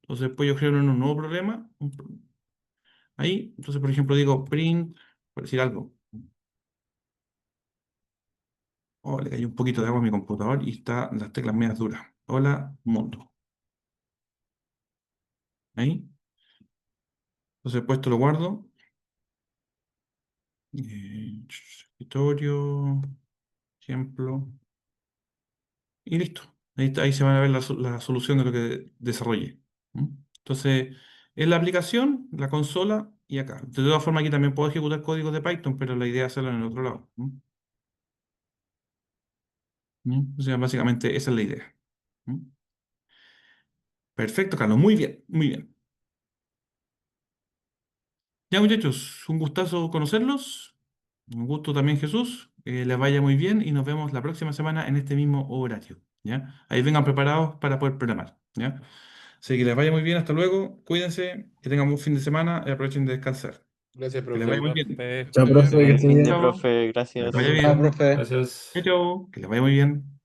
Entonces después yo creo un nuevo problema ahí. Entonces, por ejemplo, digo print, por decir algo. Oh, le cayó un poquito de agua a mi computador y está las teclas medias duras. Hola, mundo. Ahí. Entonces, pues esto lo guardo. Escritorio, ejemplo. Y listo. Ahí se van a ver la solución de lo que desarrollé. ¿Mm? Entonces, es la aplicación, la consola y acá. De todas formas, aquí también puedo ejecutar códigos de Python, pero la idea es hacerlo en el otro lado. ¿Mm? ¿Mm? O sea, básicamente esa es la idea. ¿Mm? Perfecto, Carlos. Muy bien, muy bien. Ya, muchachos, un gustazo conocerlos. Un gusto también, Jesús. Que les vaya muy bien y nos vemos la próxima semana en este mismo horario. ¿Ya? Ahí vengan preparados para poder programar. ¿Ya? Así que les vaya muy bien. Hasta luego. Cuídense. Que tengan un buen fin de semana y aprovechen de descansar. Gracias, Que les profe. vaya muy Igual bien. usted, que Chao, esté bien. profe, que Buen esté fin de bien. Chao. profe, Que les gracias. vaya Chao, Ah, bien. profe. Chao, gracias. chao. Que les vaya muy bien.